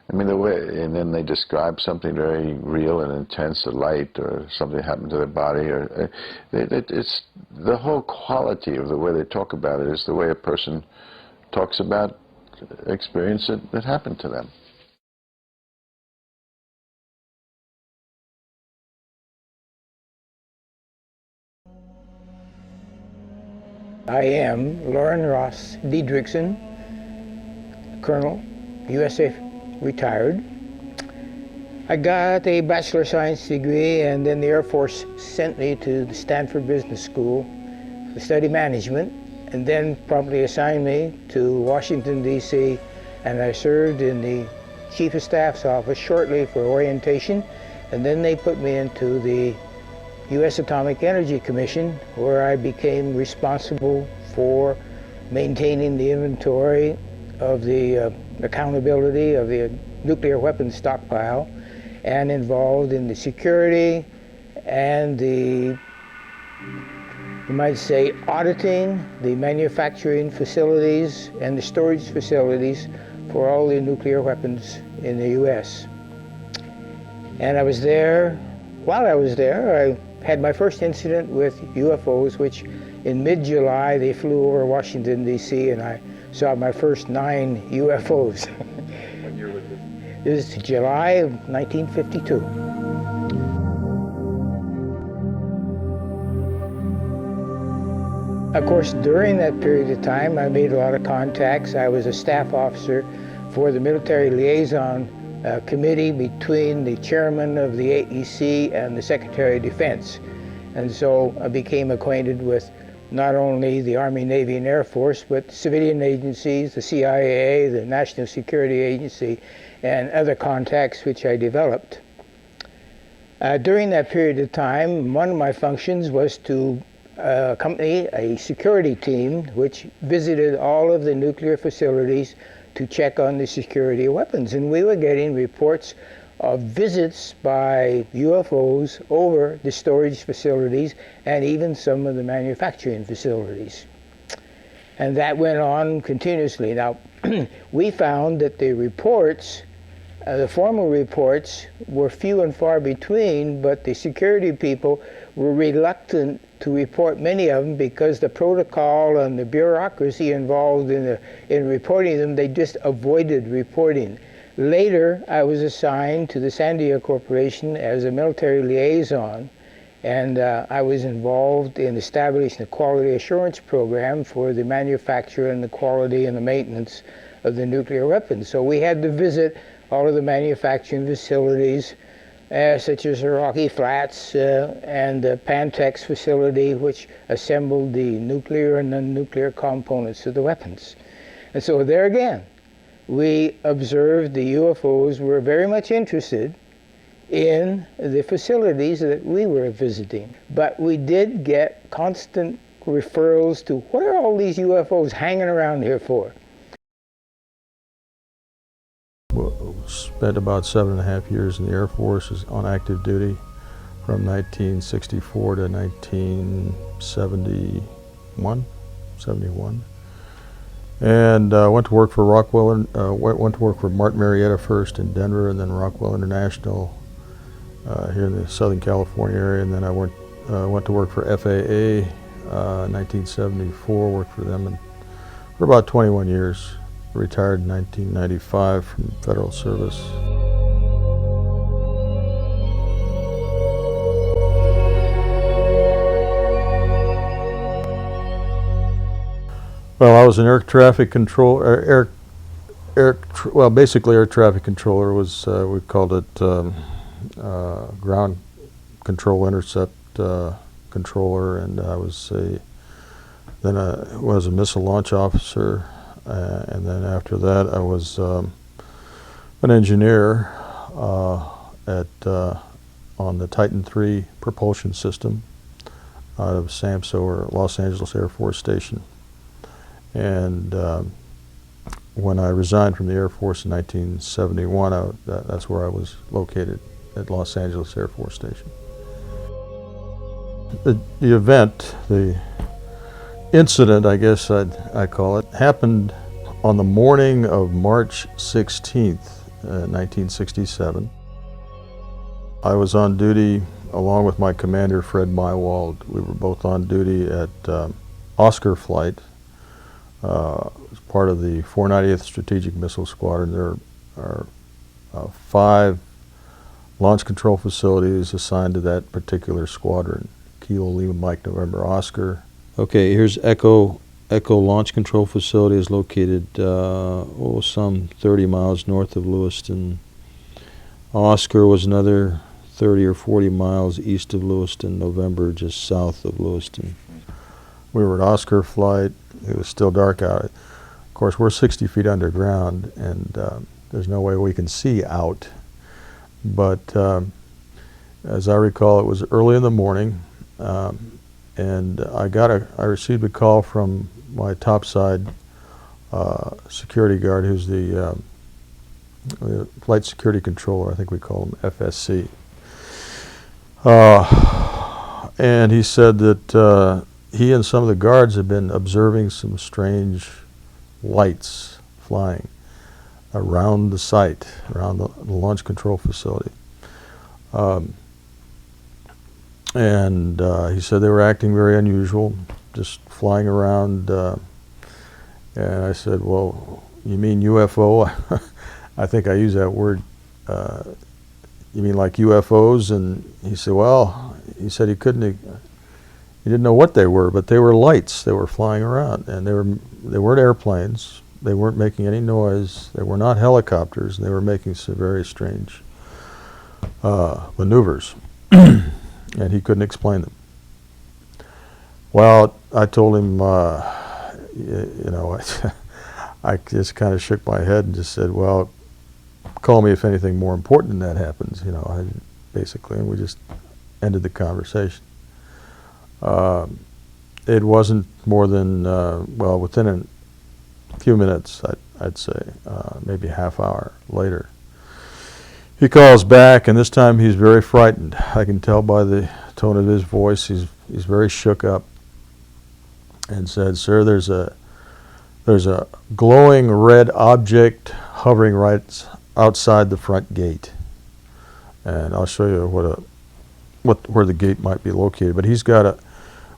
I mean and then they describe something very real and intense, a light or something happened to their body, or it's the whole quality of the way they talk about it is the way a person talks about experience that happened to them. I am Lauren Ross Diedrichsen, Colonel, USA retired. I got a Bachelor of Science degree, and then the Air Force sent me to the Stanford Business School to study management, and then promptly assigned me to Washington, D.C., and I served in the Chief of Staff's office shortly for orientation, and then they put me into the U.S. Atomic Energy Commission, where I became responsible for maintaining the inventory of the accountability of the nuclear weapons stockpile, and involved in the security and the, you might say, auditing the manufacturing facilities and the storage facilities for all the nuclear weapons in the U.S. And I was there, while I was there, I had my first incident with UFOs, which in mid-July they flew over Washington, D.C., and I saw my first 9 UFOs. What year was this? This is July of 1952. Of course, during that period of time, I made a lot of contacts. I was a staff officer for the military liaison committee between the chairman of the AEC and the Secretary of Defense. And so I became acquainted with not only the Army, Navy, and Air Force, but civilian agencies, the CIA, the National Security Agency, and other contacts which I developed. During that period of time, one of my functions was to accompany a security team which visited all of the nuclear facilities to check on the security of weapons. And we were getting reports of visits by UFOs over the storage facilities and even some of the manufacturing facilities. And that went on continuously. Now, we found that the reports, the formal reports, were few and far between, but the security people were reluctant to report many of them because the protocol and the bureaucracy involved in reporting them, they just avoided reporting. Later, I was assigned to the Sandia Corporation as a military liaison, and I was involved in establishing a quality assurance program for the manufacture and the quality and the maintenance of the nuclear weapons. So we had to visit all of the manufacturing facilities, such as the Rocky Flats and the Pantex facility, which assembled the nuclear and non-nuclear components of the weapons. And so there again, we observed the UFOs were very much interested in the facilities that we were visiting. But we did get constant referrals to, what are all these UFOs hanging around here for? Spent about 7.5 years in the Air Force on active duty from 1964 to 1971, and went to work for went to work for Martin Marietta first in Denver, and then Rockwell International here in the Southern California area, and then I went to work for FAA 1974, worked for them for about 21 years. Retired in 1995 from federal service. Well, I was an air traffic control, basically air traffic controller was, we called it ground control intercept controller, and I was then I was a missile launch officer. And then after that, I was an engineer on the Titan III propulsion system out of SAMSO, or Los Angeles Air Force Station. And when I resigned from the Air Force in 1971, that's where I was located, at Los Angeles Air Force Station. The event, the incident, I guess I call it, happened on the morning of March 16th, 1967. I was on duty along with my commander, Fred Mywald. We were both on duty at Oscar Flight, as part of the 490th Strategic Missile Squadron. There are 5 launch control facilities assigned to that particular squadron. Kilo, Lima, Mike, November, Oscar. Okay, here's Echo Launch Control Facility is located some 30 miles north of Lewiston. Oscar was another 30 or 40 miles east of Lewiston. November just south of Lewiston. We were at Oscar Flight. It was still dark out. Of course, we're 60 feet underground, and there's no way we can see out. But as I recall, it was early in the morning. And I received a call from my topside security guard, who's the flight security controller. I think we call him FSC. And he said that he and some of the guards had been observing some strange lights flying around the site, around the launch control facility. And he said they were acting very unusual, just flying around. And I said, well, you mean UFO? I think I used that word. You mean like UFOs? And he said, well, he said he didn't know what they were, but they were lights. They were flying around, and they weren't airplanes. They weren't making any noise. They were not helicopters. And they were making some very strange maneuvers. And he couldn't explain them. Well, I told him, I just kind of shook my head and just said, well, call me if anything more important than that happens, basically, and we just ended the conversation. It wasn't more than, within a few minutes, I'd say, maybe a half hour later. He calls back, and this time he's very frightened. I can tell by the tone of his voice. He's very shook up, and said, "Sir, there's a glowing red object hovering right outside the front gate." And I'll show you where the gate might be located. But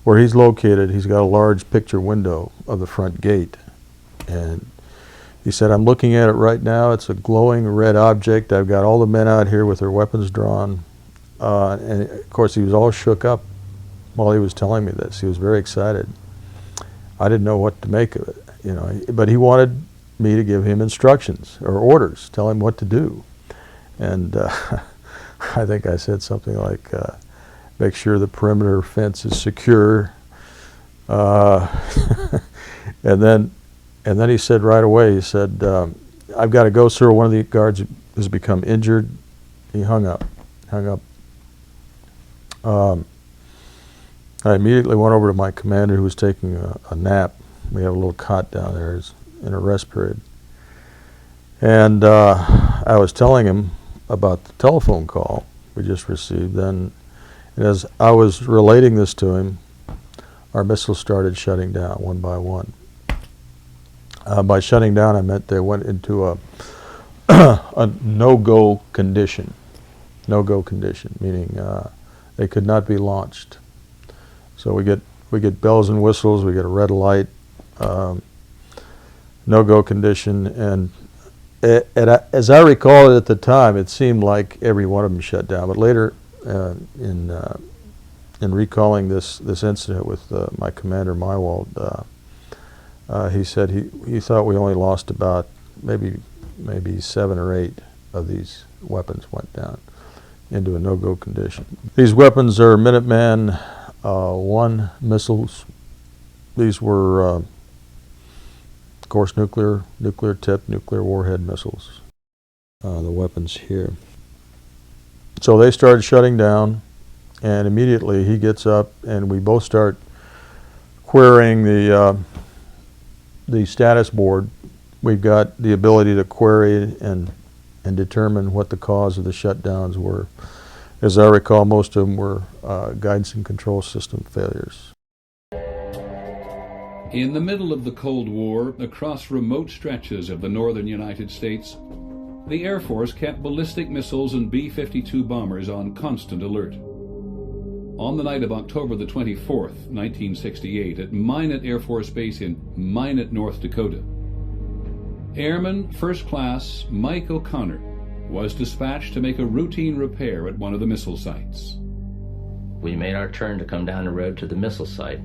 where he's located, he's got a large picture window of the front gate, and he said, "I'm looking at it right now. It's a glowing red object. I've got all the men out here with their weapons drawn." And of course, he was all shook up while he was telling me this. He was very excited. I didn't know what to make of it, but he wanted me to give him instructions or orders, tell him what to do. And I think I said something like, make sure the perimeter fence is secure. And then he said right away, he said, I've got to go, sir. One of the guards has become injured. He hung up. I immediately went over to my commander, who was taking a nap. We have a little cot down there in a rest period. And I was telling him about the telephone call we just received. And as I was relating this to him, our missiles started shutting down one by one. By shutting down, I meant they went into a no-go condition. No-go condition, meaning they could not be launched. So we get bells and whistles, we get a red light, no-go condition, and as I recall it at the time, it seemed like every one of them shut down. But later, in recalling this incident with my commander Mywald, he said he thought we only lost about maybe 7 or 8 of these weapons went down into a no-go condition. These weapons are Minuteman I missiles. These were, of course, nuclear tipped, nuclear warhead missiles. The weapons here. So they started shutting down, and immediately he gets up, and we both start querying the status board. We've got the ability to query and determine what the cause of the shutdowns were. As I recall, most of them were guidance and control system failures. In the middle of the Cold War, across remote stretches of the northern United States, the Air Force kept ballistic missiles and B-52 bombers on constant alert. On the night of October the 24th, 1968, at Minot Air Force Base in Minot, North Dakota, Airman First Class Mike O'Connor was dispatched to make a routine repair at one of the missile sites. We made our turn to come down the road to the missile site,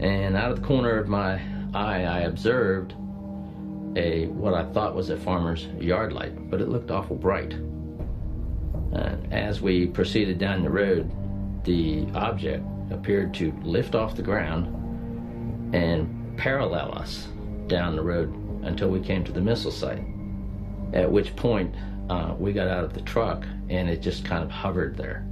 and out of the corner of my eye I observed what I thought was a farmer's yard light, but it looked awful bright. As we proceeded down the road, the object appeared to lift off the ground and parallel us down the road until we came to the missile site, at which point we got out of the truck and it just kind of hovered there.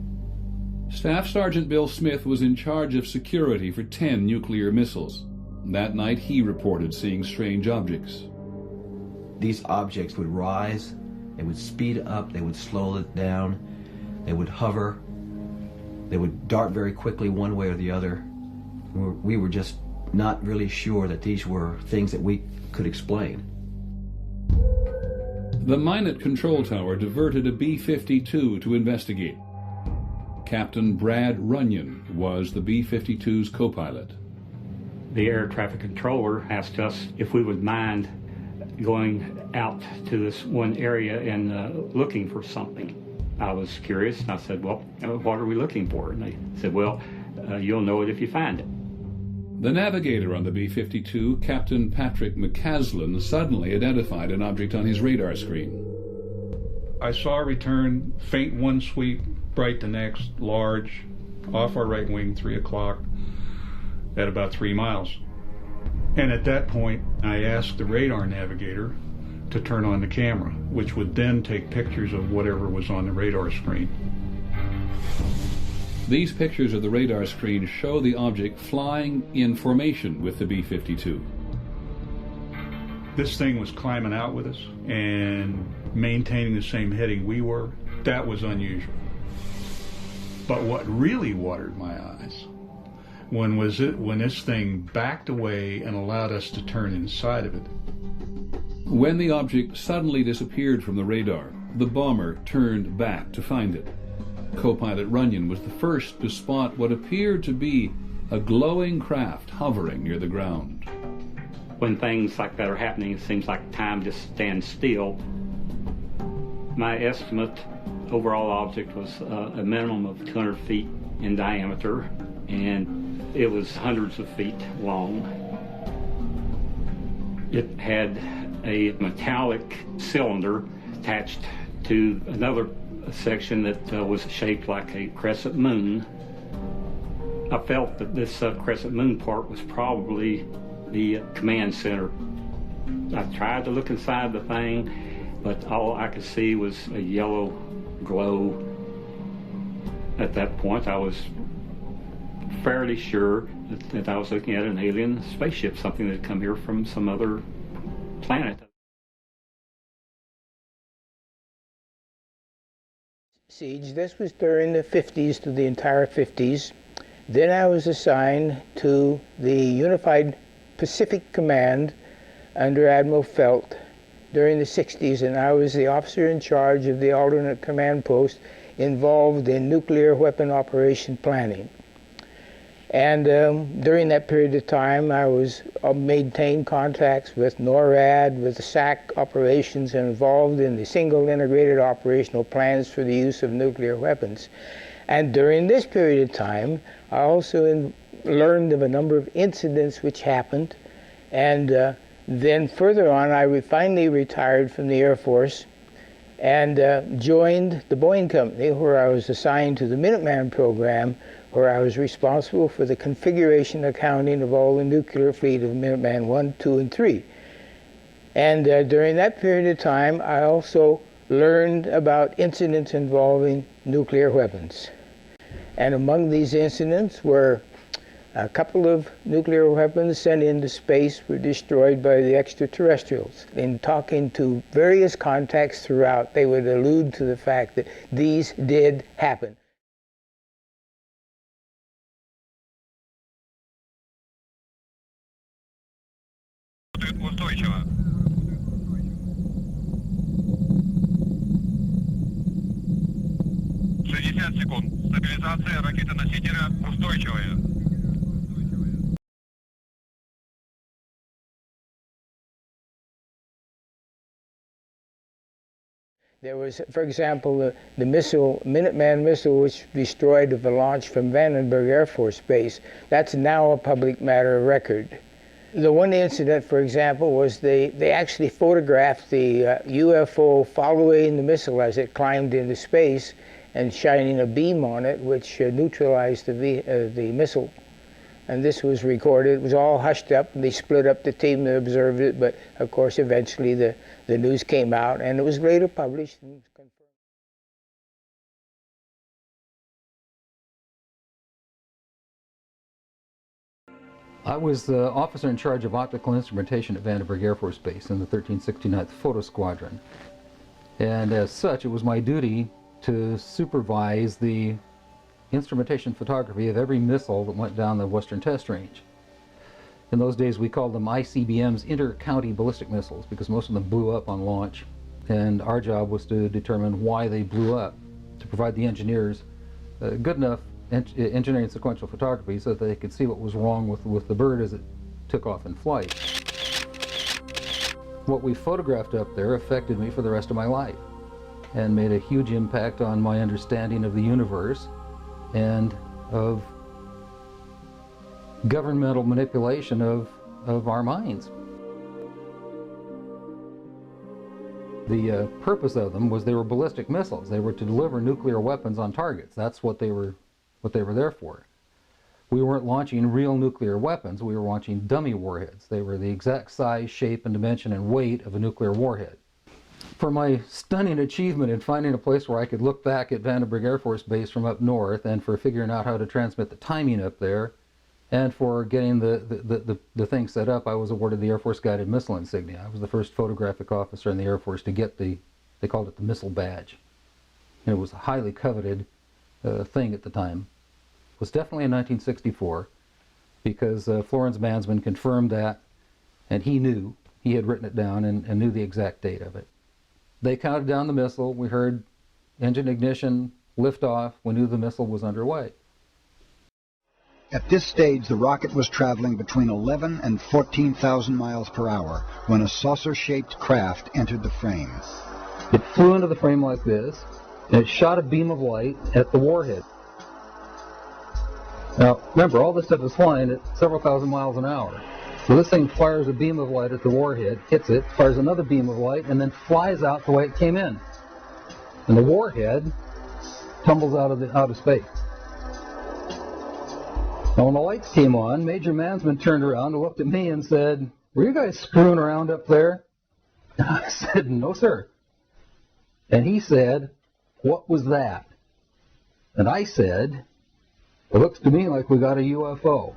Staff Sergeant Bill Smith was in charge of security for 10 nuclear missiles. That night he reported seeing strange objects. These objects would rise, they would speed up, they would slow it down, they would hover, they would dart very quickly one way or the other. We were just not really sure that these were things that we could explain. The Minot control tower diverted a B-52 to investigate. Captain Brad Runyon was the B-52's co-pilot. The air traffic controller asked us if we would mind going out to this one area and looking for something. I was curious, and I said, well, what are we looking for? And they said, well, you'll know it if you find it. The navigator on the B-52, Captain Patrick McCaslin, suddenly identified an object on his radar screen. I saw a return, faint one sweep, bright the next, large, off our right wing, 3 o'clock, at about 3 miles. And at that point, I asked the radar navigator to turn on the camera, which would then take pictures of whatever was on the radar screen. These pictures of the radar screen show the object flying in formation with the B-52. This thing was climbing out with us and maintaining the same heading we were. That was unusual. But what really watered my eyes when this thing backed away and allowed us to turn inside of it. When the object suddenly disappeared from the radar, the bomber turned back to find it. Co-pilot Runyon was the first to spot what appeared to be a glowing craft hovering near the ground. When things like that are happening, it seems like time just stands still. My estimate, overall object was a minimum of 200 feet in diameter, and it was hundreds of feet long. It had a metallic cylinder attached to another section that was shaped like a crescent moon. I felt that this crescent moon part was probably the command center. I tried to look inside the thing, but all I could see was a yellow glow. At that point, I was fairly sure that I was looking at an alien spaceship, something that had come here from some other planet. Siege. This was during the 50s to the entire 50s. Then I was assigned to the Unified Pacific Command under Admiral Felt during the 60s, and I was the officer in charge of the alternate command post involved in nuclear weapon operation planning. And during that period of time, I was maintained contacts with NORAD, with the SAC operations, and involved in the single integrated operational plans for the use of nuclear weapons. And during this period of time, I also learned of a number of incidents which happened. And then further on, I finally retired from the Air Force and joined the Boeing Company, where I was assigned to the Minuteman program, where I was responsible for the configuration accounting of all the nuclear fleet of Minuteman 1, 2, and 3. And during that period of time, I also learned about incidents involving nuclear weapons. And among these incidents were a couple of nuclear weapons sent into space were destroyed by the extraterrestrials. In talking to various contacts throughout, they would allude to the fact that these did happen. Устойчиво. 60 секунд. Стабилизация ракеты-носителя устойчивая. There was, for example, the missile, Minuteman missile, which destroyed the launch from Vandenberg Air Force Base. That's now a public matter of record. The one incident, for example, was they actually photographed the UFO following the missile as it climbed into space and shining a beam on it, which neutralized the missile. And this was recorded. It was all hushed up, and they split up the team that observed it, but of course eventually the news came out, and it was later published and confirmed. I was the officer in charge of optical instrumentation at Vandenberg Air Force Base in the 1369th Photo Squadron. And as such, it was my duty to supervise the instrumentation photography of every missile that went down the Western Test Range. In those days, we called them ICBMs, inter-county ballistic missiles, because most of them blew up on launch. And our job was to determine why they blew up, to provide the engineers good enough engineering sequential photography so that they could see what was wrong with the bird as it took off in flight. What we photographed up there affected me for the rest of my life and made a huge impact on my understanding of the universe and of governmental manipulation of our minds. The purpose of them was they were ballistic missiles. They were to deliver nuclear weapons on targets. That's what they were there for. We weren't launching real nuclear weapons. We were launching dummy warheads. They were the exact size, shape, and dimension and weight of a nuclear warhead. For my stunning achievement in finding a place where I could look back at Vandenberg Air Force Base from up north, and for figuring out how to transmit the timing up there, and for getting the thing set up, I was awarded the Air Force Guided Missile Insignia. I was the first photographic officer in the Air Force to get they called it the missile badge. And it was a highly coveted thing at the time. It was definitely in 1964, because Florence Mansman confirmed that, and he had written it down and knew the exact date of it. They counted down the missile. We heard engine ignition, liftoff. We knew the missile was underway. At this stage, the rocket was traveling between 11 and 14,000 miles per hour when a saucer-shaped craft entered the frame. It flew into the frame like this, and it shot a beam of light at the warhead. Now, remember, all this stuff is flying at several thousand miles an hour. So this thing fires a beam of light at the warhead, hits it, fires another beam of light, and then flies out the way it came in. And the warhead tumbles out of space. Now when the lights came on, Major Mansman turned around and looked at me and said, were you guys screwing around up there? I said, no, sir. And he said, what was that? And I said, it looks to me like we got a UFO.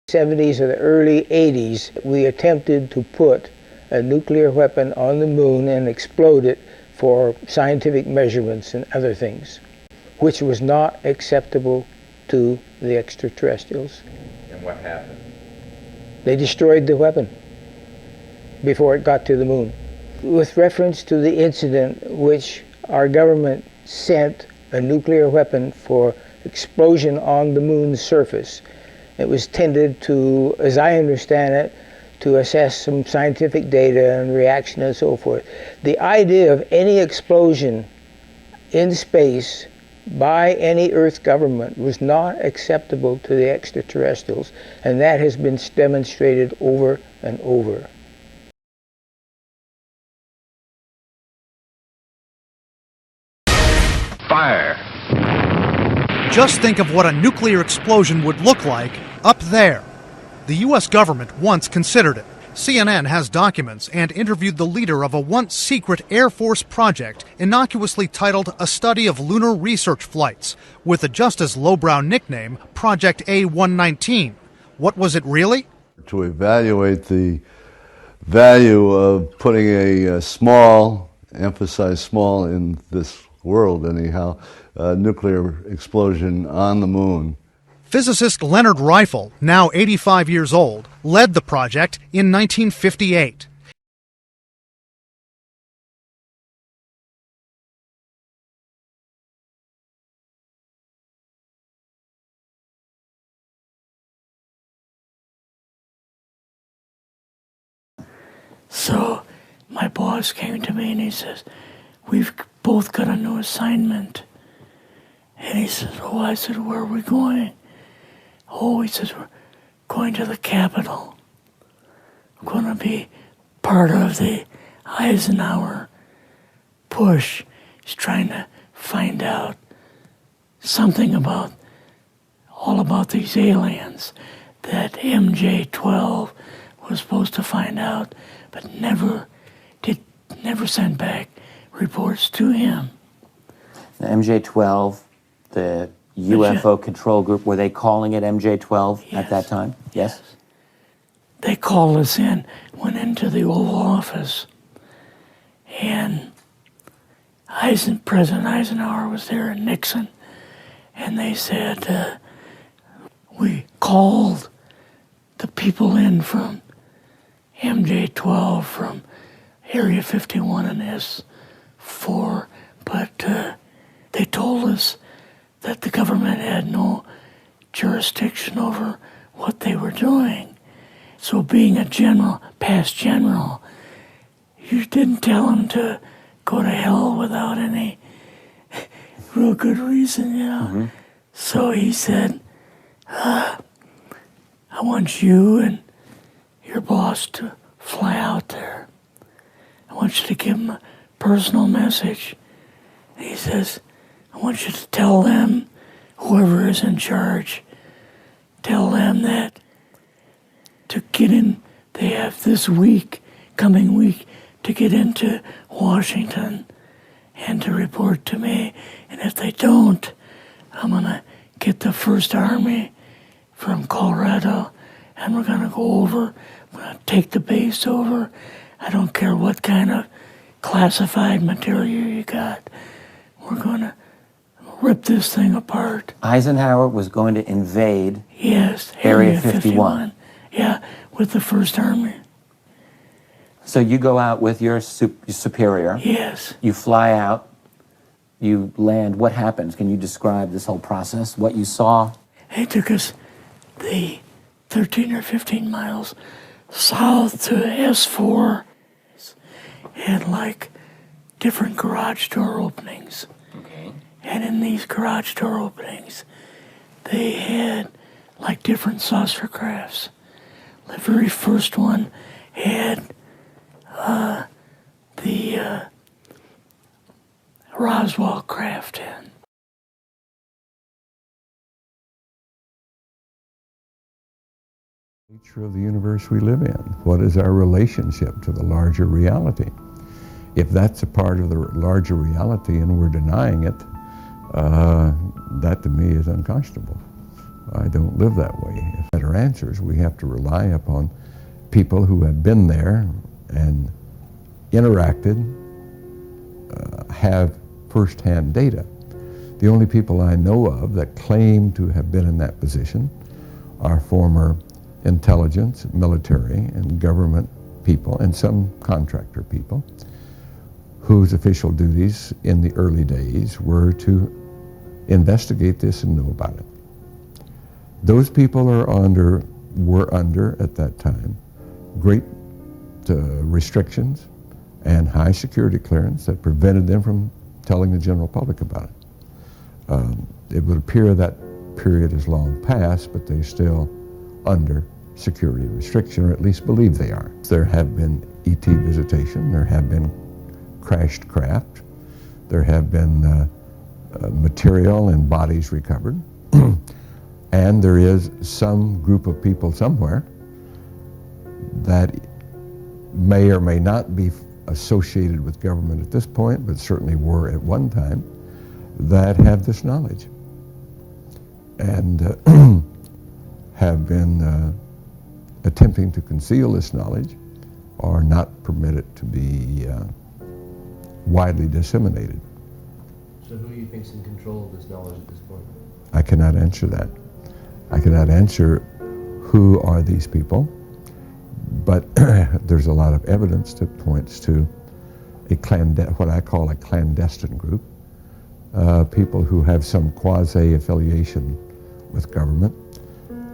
70s or the early 80s, we attempted to put a nuclear weapon on the moon and explode it for scientific measurements and other things, which was not acceptable to the extraterrestrials. And what happened? They destroyed the weapon before it got to the moon. With reference to the incident which our government sent a nuclear weapon for explosion on the moon's surface, it was tended to, as I understand it, to assess some scientific data and reaction and so forth. The idea of any explosion in space by any Earth government was not acceptable to the extraterrestrials, and that has been demonstrated over and over. Fire. Just think of what a nuclear explosion would look like up there. The U.S. government once considered it. CNN has documents and interviewed the leader of a once secret Air Force project innocuously titled A Study of Lunar Research Flights, with a just as lowbrow nickname, Project A119. What was it really? To evaluate the value of putting a small, emphasize small in this world anyhow, nuclear explosion on the moon. Physicist Leonard Rifle, now 85 years old, led the project in 1958. So my boss came to me and he says, we've both got a new assignment. And he says, oh, I said, where are we going? Oh, he says, we're going to the Capitol. We're going to be part of the Eisenhower push. He's trying to find out something about, all about these aliens that MJ-12 was supposed to find out, but never sent back reports to him. The MJ-12, the UFO control group, were they calling it MJ-12 at that time? Yes. They called us in, went into the Oval Office, and President Eisenhower was there and Nixon, and they said, we called the people in from MJ-12 from Area 51 and S4, but they told us that the government had no jurisdiction over what they were doing. So being a general, past general, you didn't tell them to go to hell without any real good reason, you know. Mm-hmm. So he said, I want you and your boss to fly out there. I want you to give them a personal message. And he says, I want you to tell them, whoever is in charge, tell them that to get in, they have this week, coming week, to get into Washington and to report to me. And if they don't, I'm going to get the 1st Army from Colorado and we're going to go over, we're going to take the base over. I don't care what kind of classified material you got. We're going to rip this thing apart. Eisenhower was going to invade Area 51. Yeah, with the 1st Army. So you go out with your superior. Yes. You fly out. You land. What happens? Can you describe this whole process? What you saw? They took us the 13 or 15 miles south to S4 and like different garage door openings. Okay. And in these garage door openings, they had like different saucer crafts. The very first one had the Roswell craft in. Nature of the universe we live in. What is our relationship to the larger reality? If that's a part of the larger reality and we're denying it, that to me is unconscionable. I don't live that way. If better answers, we have to rely upon people who have been there and interacted, have first-hand data. The only people I know of that claim to have been in that position are former intelligence, military, and government people, and some contractor people, whose official duties in the early days were to investigate this and know about it. Those people were under, at that time, great restrictions and high security clearance that prevented them from telling the general public about it. It would appear that period is long past, but they're still under security restriction, or at least believe they are. There have been ET visitation, there have been crashed craft, there have been material and bodies recovered, and there is some group of people somewhere that may or may not be associated with government at this point, but certainly were at one time, that have this knowledge and have been attempting to conceal this knowledge or not permit it to be widely disseminated. So who do you think is in control of this knowledge at this point? I cannot answer that. I cannot answer who are these people, but there's a lot of evidence that points to what I call a clandestine group, people who have some quasi-affiliation with government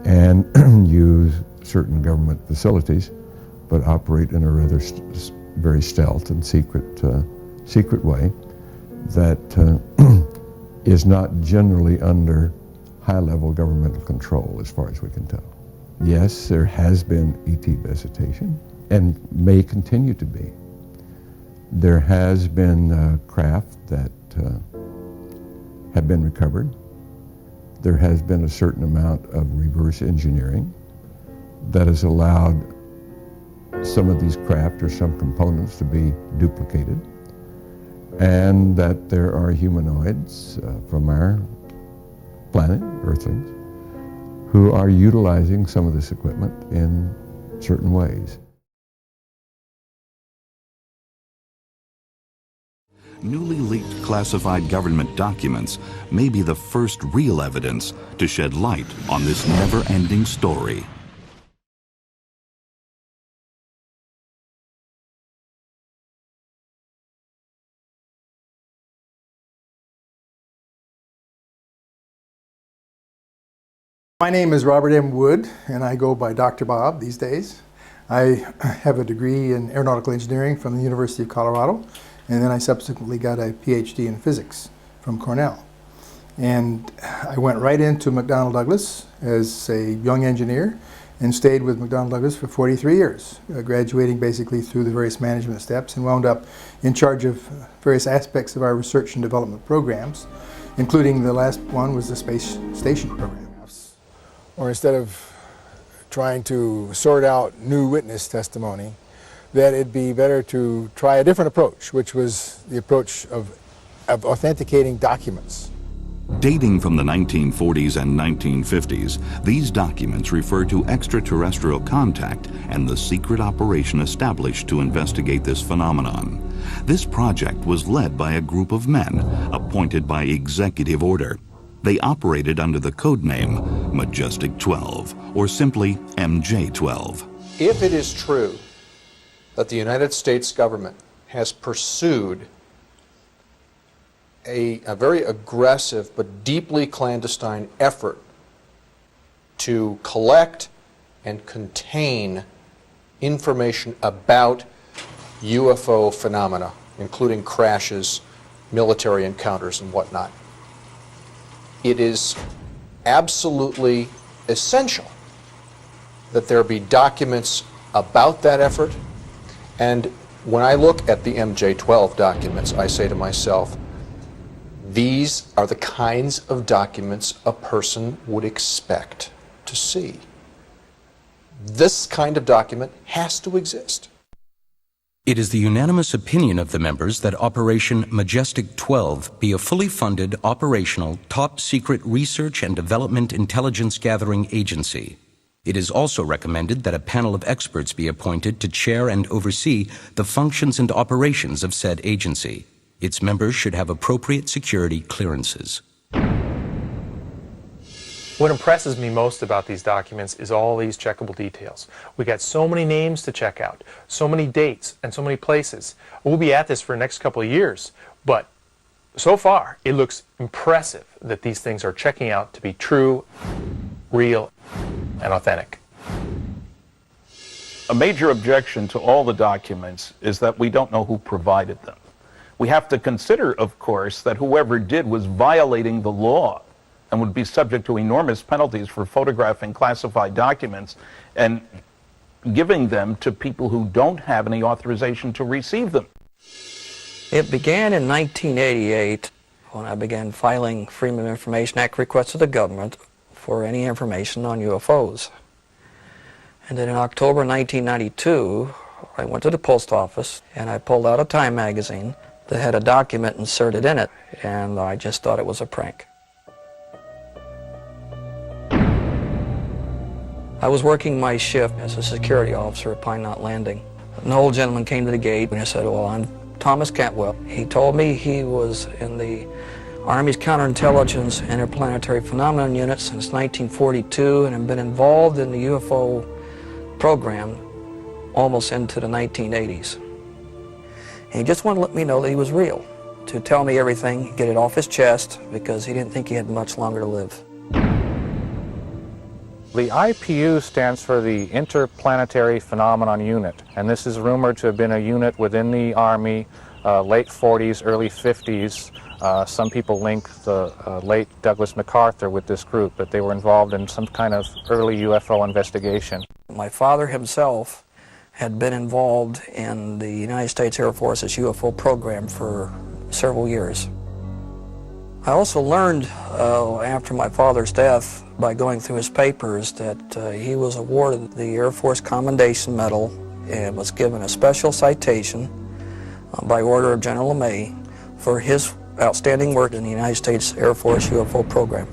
and use certain government facilities, but operate in a rather very stealth and secret way that is not generally under high-level governmental control as far as we can tell. Yes, there has been ET visitation and may continue to be. There has been craft that have been recovered. There has been a certain amount of reverse engineering that has allowed some of these craft or some components to be duplicated, and that there are humanoids from our planet, Earthlings, who are utilizing some of this equipment in certain ways. Newly leaked classified government documents may be the first real evidence to shed light on this never-ending story. My name is Robert M. Wood, and I go by Dr. Bob these days. I have a degree in aeronautical engineering from the University of Colorado, and then I subsequently got a PhD in physics from Cornell. And I went right into McDonnell Douglas as a young engineer and stayed with McDonnell Douglas for 43 years, graduating basically through the various management steps, and wound up in charge of various aspects of our research and development programs, including the last one was the space station program. Or instead of trying to sort out new witness testimony, that it'd be better to try a different approach, which was the approach of authenticating documents. Dating from the 1940s and 1950s, these documents refer to extraterrestrial contact and the secret operation established to investigate this phenomenon. This project was led by a group of men appointed by executive order. They operated under the code name Majestic 12, or simply MJ-12. If it is true that the United States government has pursued a very aggressive but deeply clandestine effort to collect and contain information about UFO phenomena, including crashes, military encounters, and whatnot, it is absolutely essential that there be documents about that effort. And when I look at the MJ-12 documents, I say to myself, these are the kinds of documents a person would expect to see. this kind of document has to exist. It is the unanimous opinion of the members that Operation Majestic 12 be a fully funded, operational, top-secret research and development intelligence gathering agency. It is also recommended that a panel of experts be appointed to chair and oversee the functions and operations of said agency. Its members should have appropriate security clearances. What impresses me most about these documents is all these checkable details. We got so many names to check out, so many dates, and so many places. We'll be at this for the next couple of years, but so far it looks impressive that these things are checking out to be true, real, and authentic. A major objection to all the documents is that we don't know who provided them. We have to consider, of course, that whoever did was violating the law and would be subject to enormous penalties for photographing classified documents and giving them to people who don't have any authorization to receive them. It began in 1988 when I began filing Freedom of Information Act requests to the government for any information on UFOs. And then in October 1992, I went to the post office and I pulled out a Time magazine that had a document inserted in it, and I just thought it was a prank. I was working my shift as a security officer at Pine Knot Landing. An old gentleman came to the gate and he said, "Well, I'm Thomas Cantwell." He told me he was in the Army's Counterintelligence Interplanetary Phenomenon Unit since 1942 and had been involved in the UFO program almost into the 1980s. And he just wanted to let me know that he was real, to tell me everything, get it off his chest, because he didn't think he had much longer to live. The IPU stands for the Interplanetary Phenomenon Unit, and this is rumored to have been a unit within the Army, late 40s, early 50s. Some people link the late Douglas MacArthur with this group, that they were involved in some kind of early UFO investigation. My father himself had been involved in the United States Air Force's UFO program for several years. I also learned after my father's death, by going through his papers, that he was awarded the Air Force Commendation Medal and was given a special citation by order of General LeMay for his outstanding work in the United States Air Force UFO program.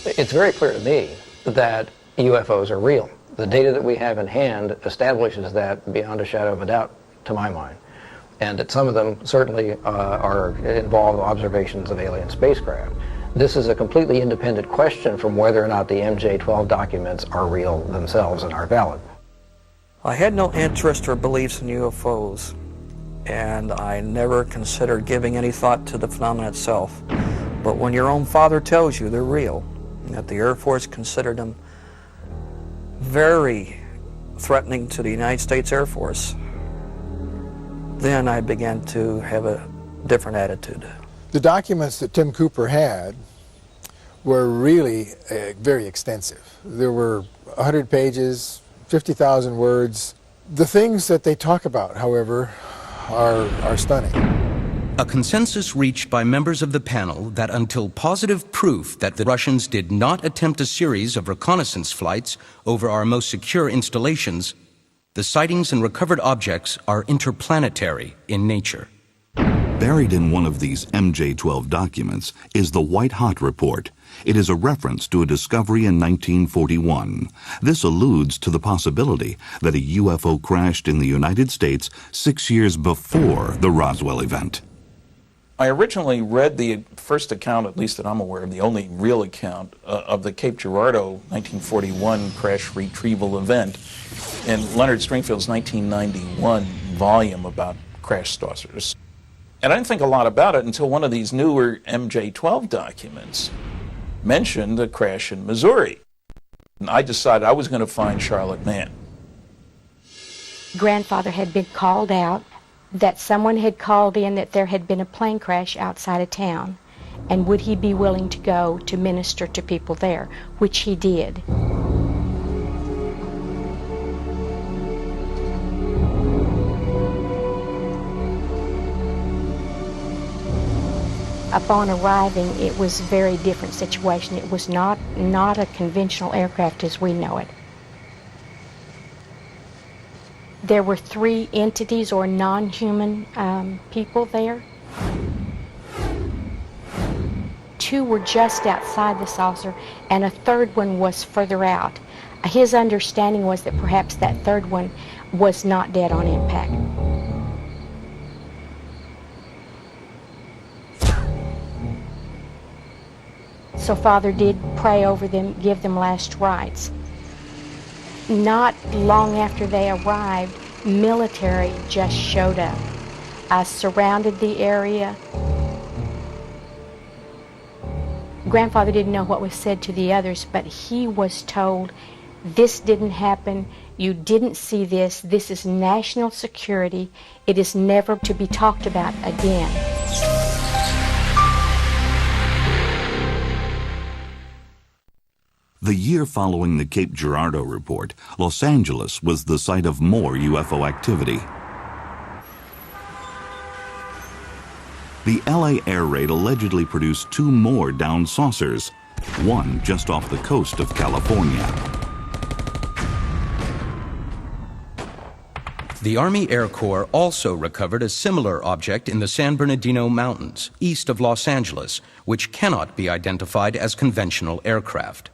It's very clear to me that UFOs are real. The data that we have in hand establishes that beyond a shadow of a doubt, to my mind. And that some of them certainly involve observations of alien spacecraft. This is a completely independent question from whether or not the MJ-12 documents are real themselves and are valid. I had no interest or beliefs in UFOs, and I never considered giving any thought to the phenomenon itself. But when your own father tells you they're real, that the Air Force considered them very threatening to the United States Air Force, then I began to have a different attitude. The documents that Tim Cooper had were really very extensive. There were 100 pages, 50,000 words. The things that they talk about, however, are stunning. A consensus reached by members of the panel that until positive proof that the Russians did not attempt a series of reconnaissance flights over our most secure installations, the sightings and recovered objects are interplanetary in nature. Buried in one of these MJ-12 documents is the White Hot Report. It is a reference to a discovery in 1941. This alludes to the possibility that a UFO crashed in the United States 6 years before the Roswell event. I originally read the first account, at least that I'm aware of, the only real account of the Cape Girardeau 1941 crash retrieval event in Leonard Stringfield's 1991 volume about crash saucers. And I didn't think a lot about it until one of these newer MJ-12 documents mentioned the crash in Missouri. And I decided I was going to find Charlotte Mann. Grandfather had been called out, that someone had called in that there had been a plane crash outside of town, and would he be willing to go to minister to people there, which he did. Upon arriving, it was a very different situation. It was not a conventional aircraft as we know it. There were 3 entities or non-human people there. 2 were just outside the saucer, and a 3rd one was further out. His understanding was that perhaps that 3rd one was not dead on impact. So Father did pray over them, give them last rites. Not long after they arrived, military just showed up. Surrounded the area. Grandfather didn't know what was said to the others, but he was told, this didn't happen, you didn't see this, this is national security, it is never to be talked about again. The year following the Cape Girardeau report, Los Angeles was the site of more UFO activity. The LA air raid allegedly produced 2 more downed saucers, one just off the coast of California. The Army Air Corps also recovered a similar object in the San Bernardino Mountains, east of Los Angeles, which cannot be identified as conventional aircraft.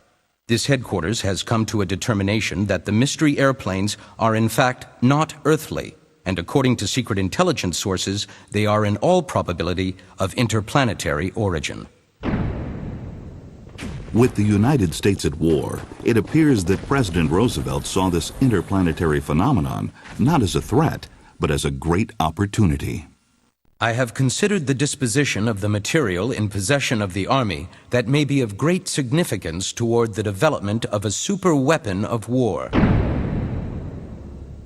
This headquarters has come to a determination that the mystery airplanes are in fact not earthly, and according to secret intelligence sources, they are in all probability of interplanetary origin. With the United States at war, it appears that President Roosevelt saw this interplanetary phenomenon not as a threat, but as a great opportunity. I have considered the disposition of the material in possession of the Army that may be of great significance toward the development of a super weapon of war.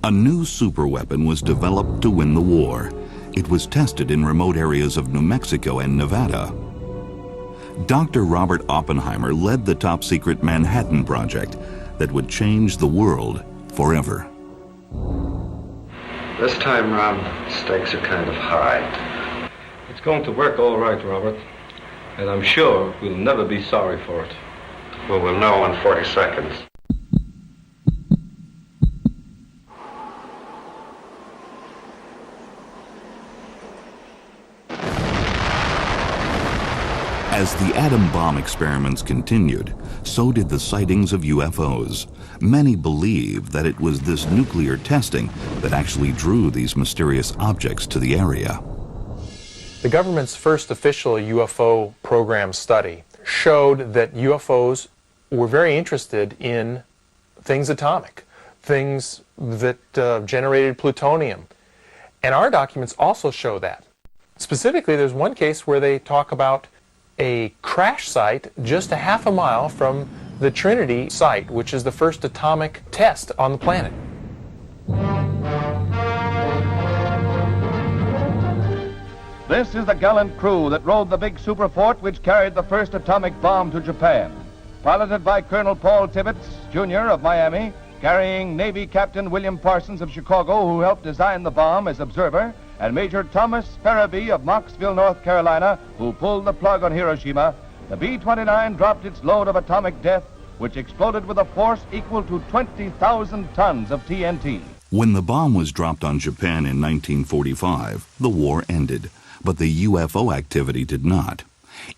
A new superweapon was developed to win the war. It was tested in remote areas of New Mexico and Nevada. Dr. Robert Oppenheimer led the top-secret Manhattan Project that would change the world forever. This time, Rob, the stakes are kind of high. It's going to work all right, Robert. And I'm sure we'll never be sorry for it. Well, we'll know in 40 seconds. As the atom bomb experiments continued, so did the sightings of UFOs. Many believe that it was this nuclear testing that actually drew these mysterious objects to the area. The government's first official UFO program study showed that UFOs were very interested in things atomic, things that generated plutonium. And our documents also show that. Specifically, there's one case where they talk about a crash site just a half a mile from the Trinity site, which is the first atomic test on the planet. This is the gallant crew that rode the big superfort which carried the first atomic bomb to Japan. Piloted by Colonel Paul Tibbets, Jr. of Miami, carrying Navy Captain William Parsons of Chicago, who helped design the bomb as observer, and Major Thomas Farabee of Knoxville, North Carolina, who pulled the plug on Hiroshima, the B-29 dropped its load of atomic death, which exploded with a force equal to 20,000 tons of TNT. When the bomb was dropped on Japan in 1945, the war ended, but the UFO activity did not.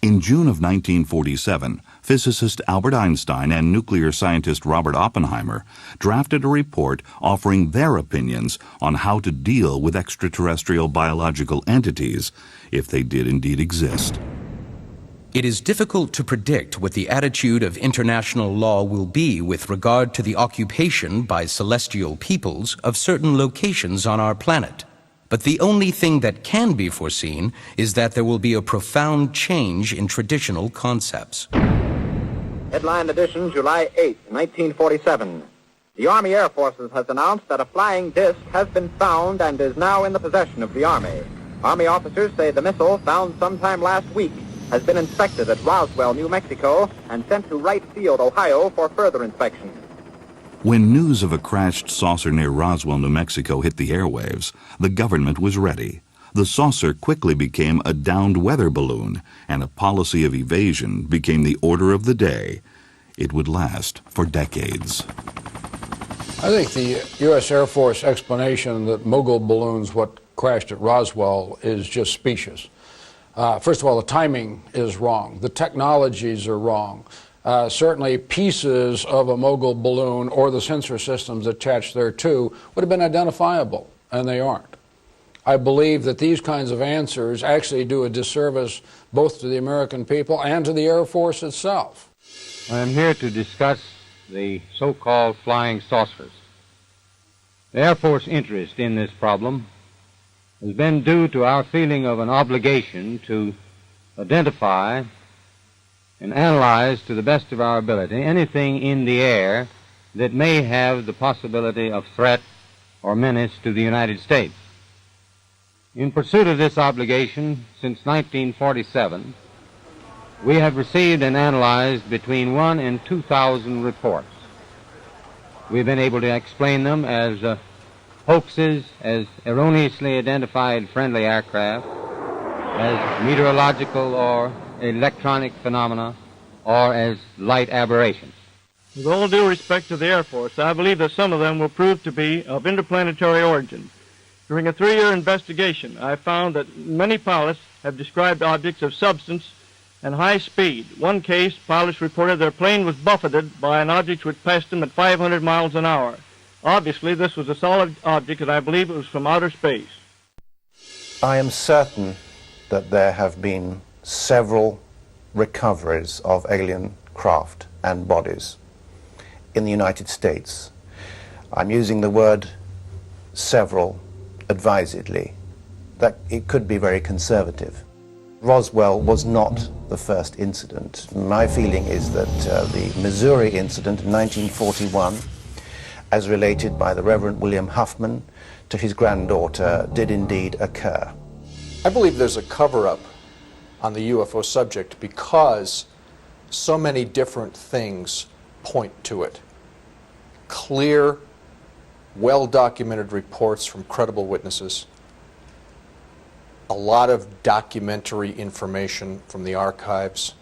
In June of 1947, physicist Albert Einstein and nuclear scientist Robert Oppenheimer drafted a report offering their opinions on how to deal with extraterrestrial biological entities, if they did indeed exist. It is difficult to predict what the attitude of international law will be with regard to the occupation by celestial peoples of certain locations on our planet. But the only thing that can be foreseen is that there will be a profound change in traditional concepts. Headline edition, July 8, 1947. The Army Air Forces has announced that a flying disc has been found and is now in the possession of the Army. Army officers say the missile, found sometime last week, has been inspected at Roswell, New Mexico, and sent to Wright Field, Ohio, for further inspection. When news of a crashed saucer near Roswell, New Mexico hit the airwaves, the government was ready. The saucer quickly became a downed weather balloon, and a policy of evasion became the order of the day. It would last for decades. I think the U.S. Air Force explanation that mogul balloons what crashed at Roswell is just specious. First of all, the timing is wrong. The technologies are wrong. Certainly pieces of a mogul balloon or the sensor systems attached thereto would have been identifiable, and they aren't. I believe that these kinds of answers actually do a disservice both to the American people and to the Air Force itself. I'm here to discuss the so-called flying saucers. The Air Force interest in this problem has been due to our feeling of an obligation to identify and analyze to the best of our ability anything in the air that may have the possibility of threat or menace to the United States. In pursuit of this obligation, since 1947, we have received and analyzed between 1,000 and 2,000 reports. We've been able to explain them as hoaxes, as erroneously identified friendly aircraft, as meteorological or electronic phenomena, or as light aberrations. With all due respect to the Air Force, I believe that some of them will prove to be of interplanetary origin. During a 3-year investigation, I found that many pilots have described objects of substance and high speed. One case, pilots reported their plane was buffeted by an object which passed them at 500 miles an hour. Obviously, this was a solid object, and I believe it was from outer space. I am certain that there have been several recoveries of alien craft and bodies in the United States. I'm using the word several advisedly. That it could be very conservative. Roswell was not the first incident. My feeling is that the Missouri incident in 1941, as related by the Reverend William Huffman to his granddaughter, did indeed occur. I believe there's a cover-up on the UFO subject because so many different things point to it. Clear, well-documented reports from credible witnesses, a lot of documentary information from the archives,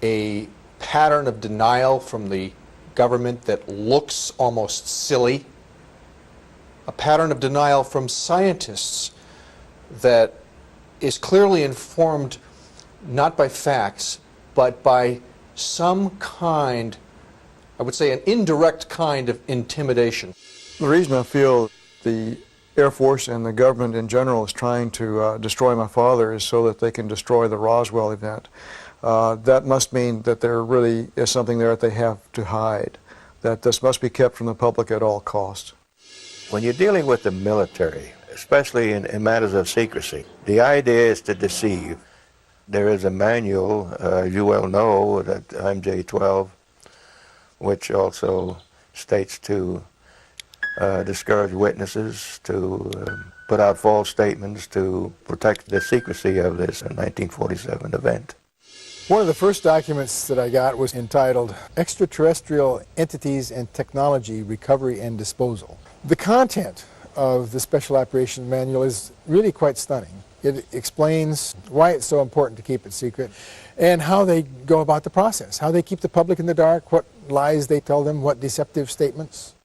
a pattern of denial from the government that looks almost silly, a pattern of denial from scientists that is clearly informed not by facts, but by some kind, I would say an indirect kind of intimidation. The reason I feel the Air Force and the government in general is trying to destroy my father is so that they can destroy the Roswell event. That must mean that there really is something there that they have to hide, that this must be kept from the public at all costs. When you're dealing with the military, especially in matters of secrecy, the idea is to deceive. There is a manual, you well know, that MJ-12, which also states to discourage witnesses, to put out false statements, to protect the secrecy of this 1947 event. One of the first documents that I got was entitled Extraterrestrial Entities and Technology Recovery and Disposal. The content of the Special Operations Manual is really quite stunning. It explains why it's so important to keep it secret and how they go about the process, how they keep the public in the dark, what lies they tell them, what deceptive statements.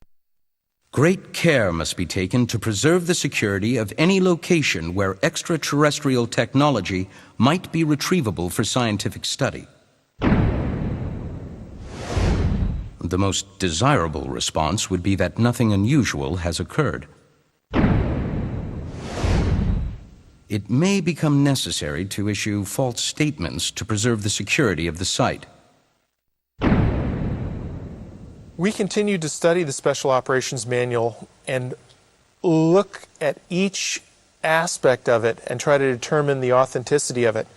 Great care must be taken to preserve the security of any location where extraterrestrial technology might be retrievable for scientific study. The most desirable response would be that nothing unusual has occurred. It may become necessary to issue false statements to preserve the security of the site. We continue to study the Special Operations Manual and look at each aspect of it and try to determine the authenticity of it.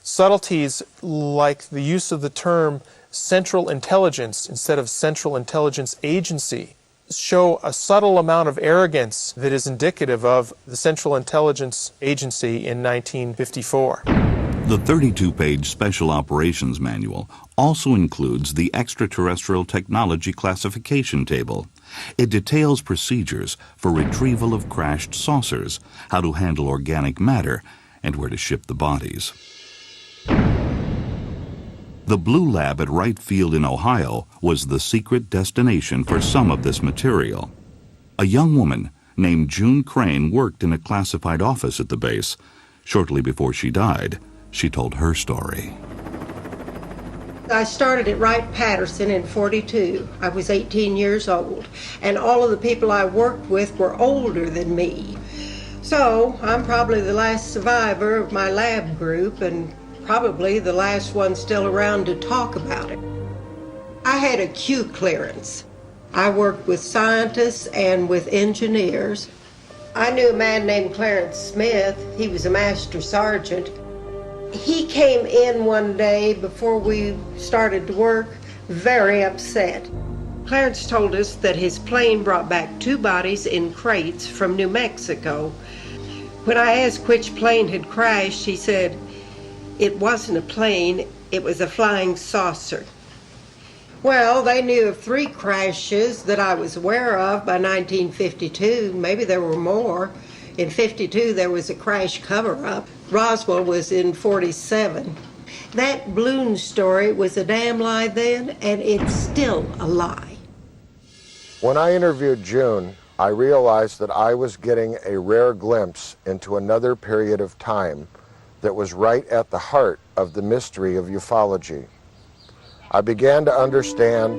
Subtleties like the use of the term Central Intelligence instead of Central Intelligence Agency show a subtle amount of arrogance that is indicative of the Central Intelligence Agency in 1954. The 32-page Special Operations Manual also includes the Extraterrestrial Technology Classification Table. It details procedures for retrieval of crashed saucers, how to handle organic matter, and where to ship the bodies. The Blue Lab at Wright Field in Ohio was the secret destination for some of this material. A young woman named June Crane worked in a classified office at the base. Shortly before she died, she told her story. I started at Wright-Patterson in '42. I was 18 years old, and all of the people I worked with were older than me. So I'm probably the last survivor of my lab group and probably the last one still around to talk about it. I had a Q clearance. I worked with scientists and with engineers. I knew a man named Clarence Smith. He was a master sergeant. He came in one day before we started to work, very upset. Clarence told us that his plane brought back 2 bodies in crates from New Mexico. When I asked which plane had crashed, he said, it wasn't a plane, it was a flying saucer. Well, they knew of 3 crashes that I was aware of by 1952. Maybe there were more. In '52, there was a crash cover-up. Roswell was in '47. That balloon story was a damn lie then, and it's still a lie. When I interviewed June, I realized that I was getting a rare glimpse into another period of time that was right at the heart of the mystery of ufology. I began to understand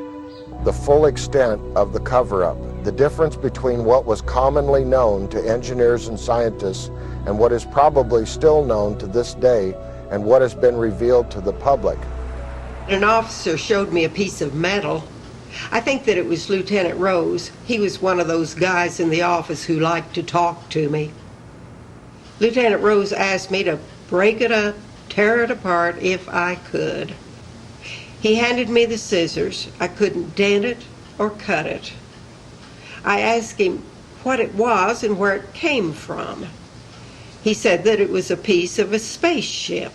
the full extent of the cover-up, the difference between what was commonly known to engineers and scientists and what is probably still known to this day and what has been revealed to the public. An officer showed me a piece of metal. I think that it was Lieutenant Rose. He was one of those guys in the office who liked to talk to me. Lieutenant Rose asked me to break it up, tear it apart if I could. He handed me the scissors. I couldn't dent it or cut it. I asked him what it was and where it came from. He said that it was a piece of a spaceship.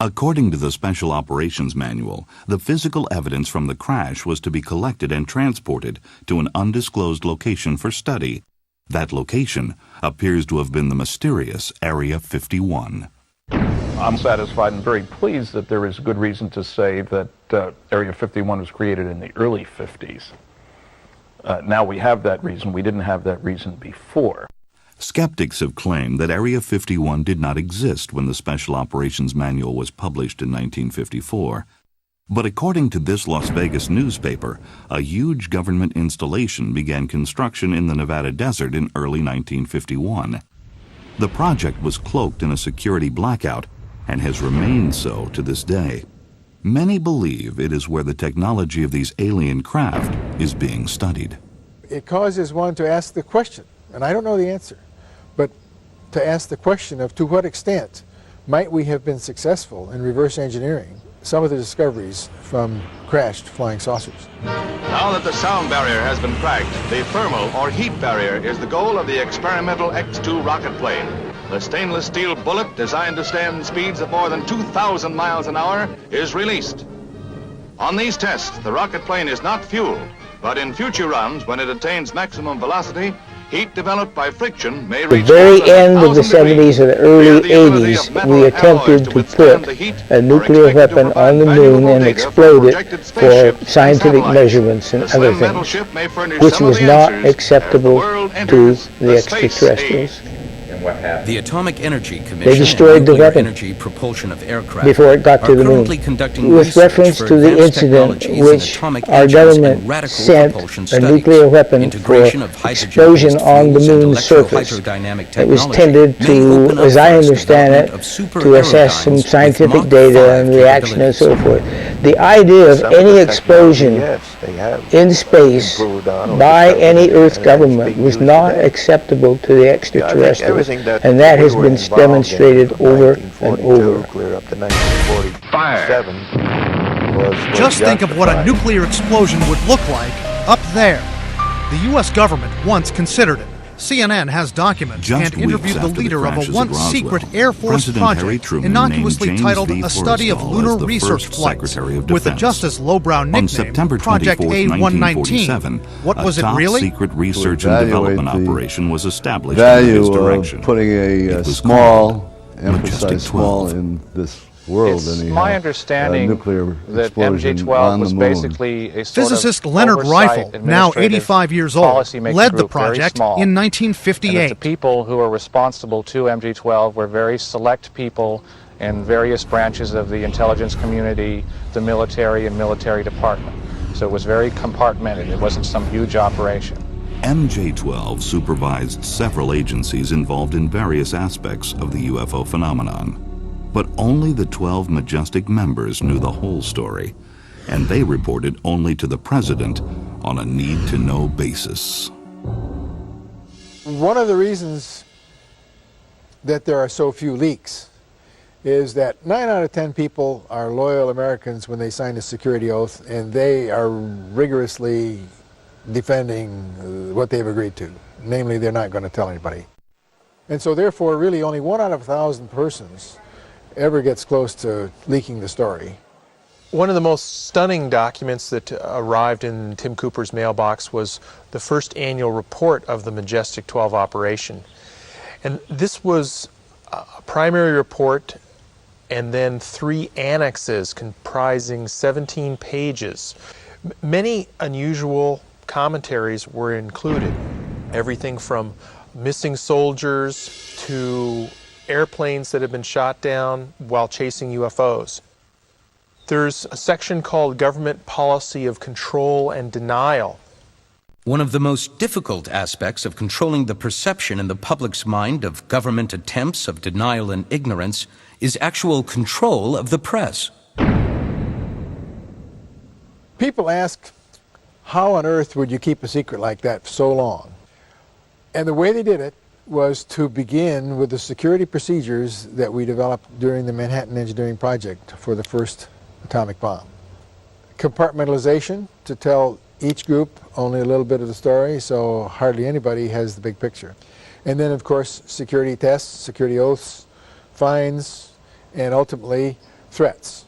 According to the Special Operations Manual, the physical evidence from the crash was to be collected and transported to an undisclosed location for study. That location appears to have been the mysterious Area 51. I'm satisfied and very pleased that there is good reason to say that Area 51 was created in the early 50s. Now we have that reason. We didn't have that reason before. Skeptics have claimed that Area 51 did not exist when the Special Operations Manual was published in 1954. But according to this Las Vegas newspaper, a huge government installation began construction in the Nevada desert in early 1951. The project was cloaked in a security blackout and has remained so to this day. Many believe it is where the technology of these alien craft is being studied. It causes one to ask the question, and I don't know the answer, but to ask the question of to what extent might we have been successful in reverse engineering some of the discoveries from crashed flying saucers. Now that the sound barrier has been cracked, the thermal or heat barrier is the goal of the experimental X-2 rocket plane. The stainless steel bullet, designed to stand speeds of more than 2,000 miles an hour, is released. On these tests, the rocket plane is not fueled, but in future runs, when it attains maximum velocity, heat developed by friction may reach the very end of the 70s or the early 80s, we attempted to put a nuclear weapon on the moon and explode it for scientific measurements and other things, which was not acceptable to the extraterrestrials. The Atomic Energy Commission They destroyed and the Nuclear weapon Energy Propulsion of Aircraft before it got to the moon. With reference to the incident which our government sent a nuclear weapon for explosion on the moon's surface. It was tended to, as I understand it, to assess some scientific data and reaction and so forth. The idea of any explosion in space by any Earth government was not acceptable to the extraterrestrials. And that has been demonstrated over and over. Just think of what a nuclear explosion would look like up there. The U.S. government once considered it. CNN has documents and interviewed the leader of a once-secret Air Force project innocuously titled A Study of Lunar Research Flights, with a just as lowbrow nickname, Project A-119. What was it really? Secret research and development operation was established under his direction. Putting a small, emphasize small in this world. It's anyhow, my understanding nuclear that explosion MJ-12 on was the moon. basically a sort Physicist of Leonard oversight, Reifel, now administrative 85 years old, policymaking led the group, very project small. in And that 1958. the people who were responsible to MJ-12 were very select people in various branches of the intelligence community, the military, and military department. So it was very compartmented. It wasn't some huge operation. MJ-12 supervised several agencies involved in various aspects of the UFO phenomenon. But only the 12 Majestic members knew the whole story, and they reported only to the president on a need-to-know basis. One of the reasons that there are so few leaks is that 9 out of 10 people are loyal Americans when they sign a security oath, and they are rigorously defending what they've agreed to. Namely, they're not going to tell anybody. And so therefore, really only 1 out of 1,000 persons ever gets close to leaking the story. One of the most stunning documents that arrived in Tim Cooper's mailbox was the first annual report of the Majestic 12 operation. And this was a primary report and then 3 annexes comprising 17 pages. Many unusual commentaries were included. Everything from missing soldiers to airplanes that have been shot down while chasing UFOs. There's a section called Government Policy of Control and Denial. One of the most difficult aspects of controlling the perception in the public's mind of government attempts of denial and ignorance is actual control of the press. People ask, how on earth would you keep a secret like that for so long? And the way they did it was to begin with the security procedures that we developed during the Manhattan Engineering Project for the first atomic bomb. Compartmentalization, to tell each group only a little bit of the story, so hardly anybody has the big picture. And then, of course, security tests, security oaths, fines, and ultimately threats.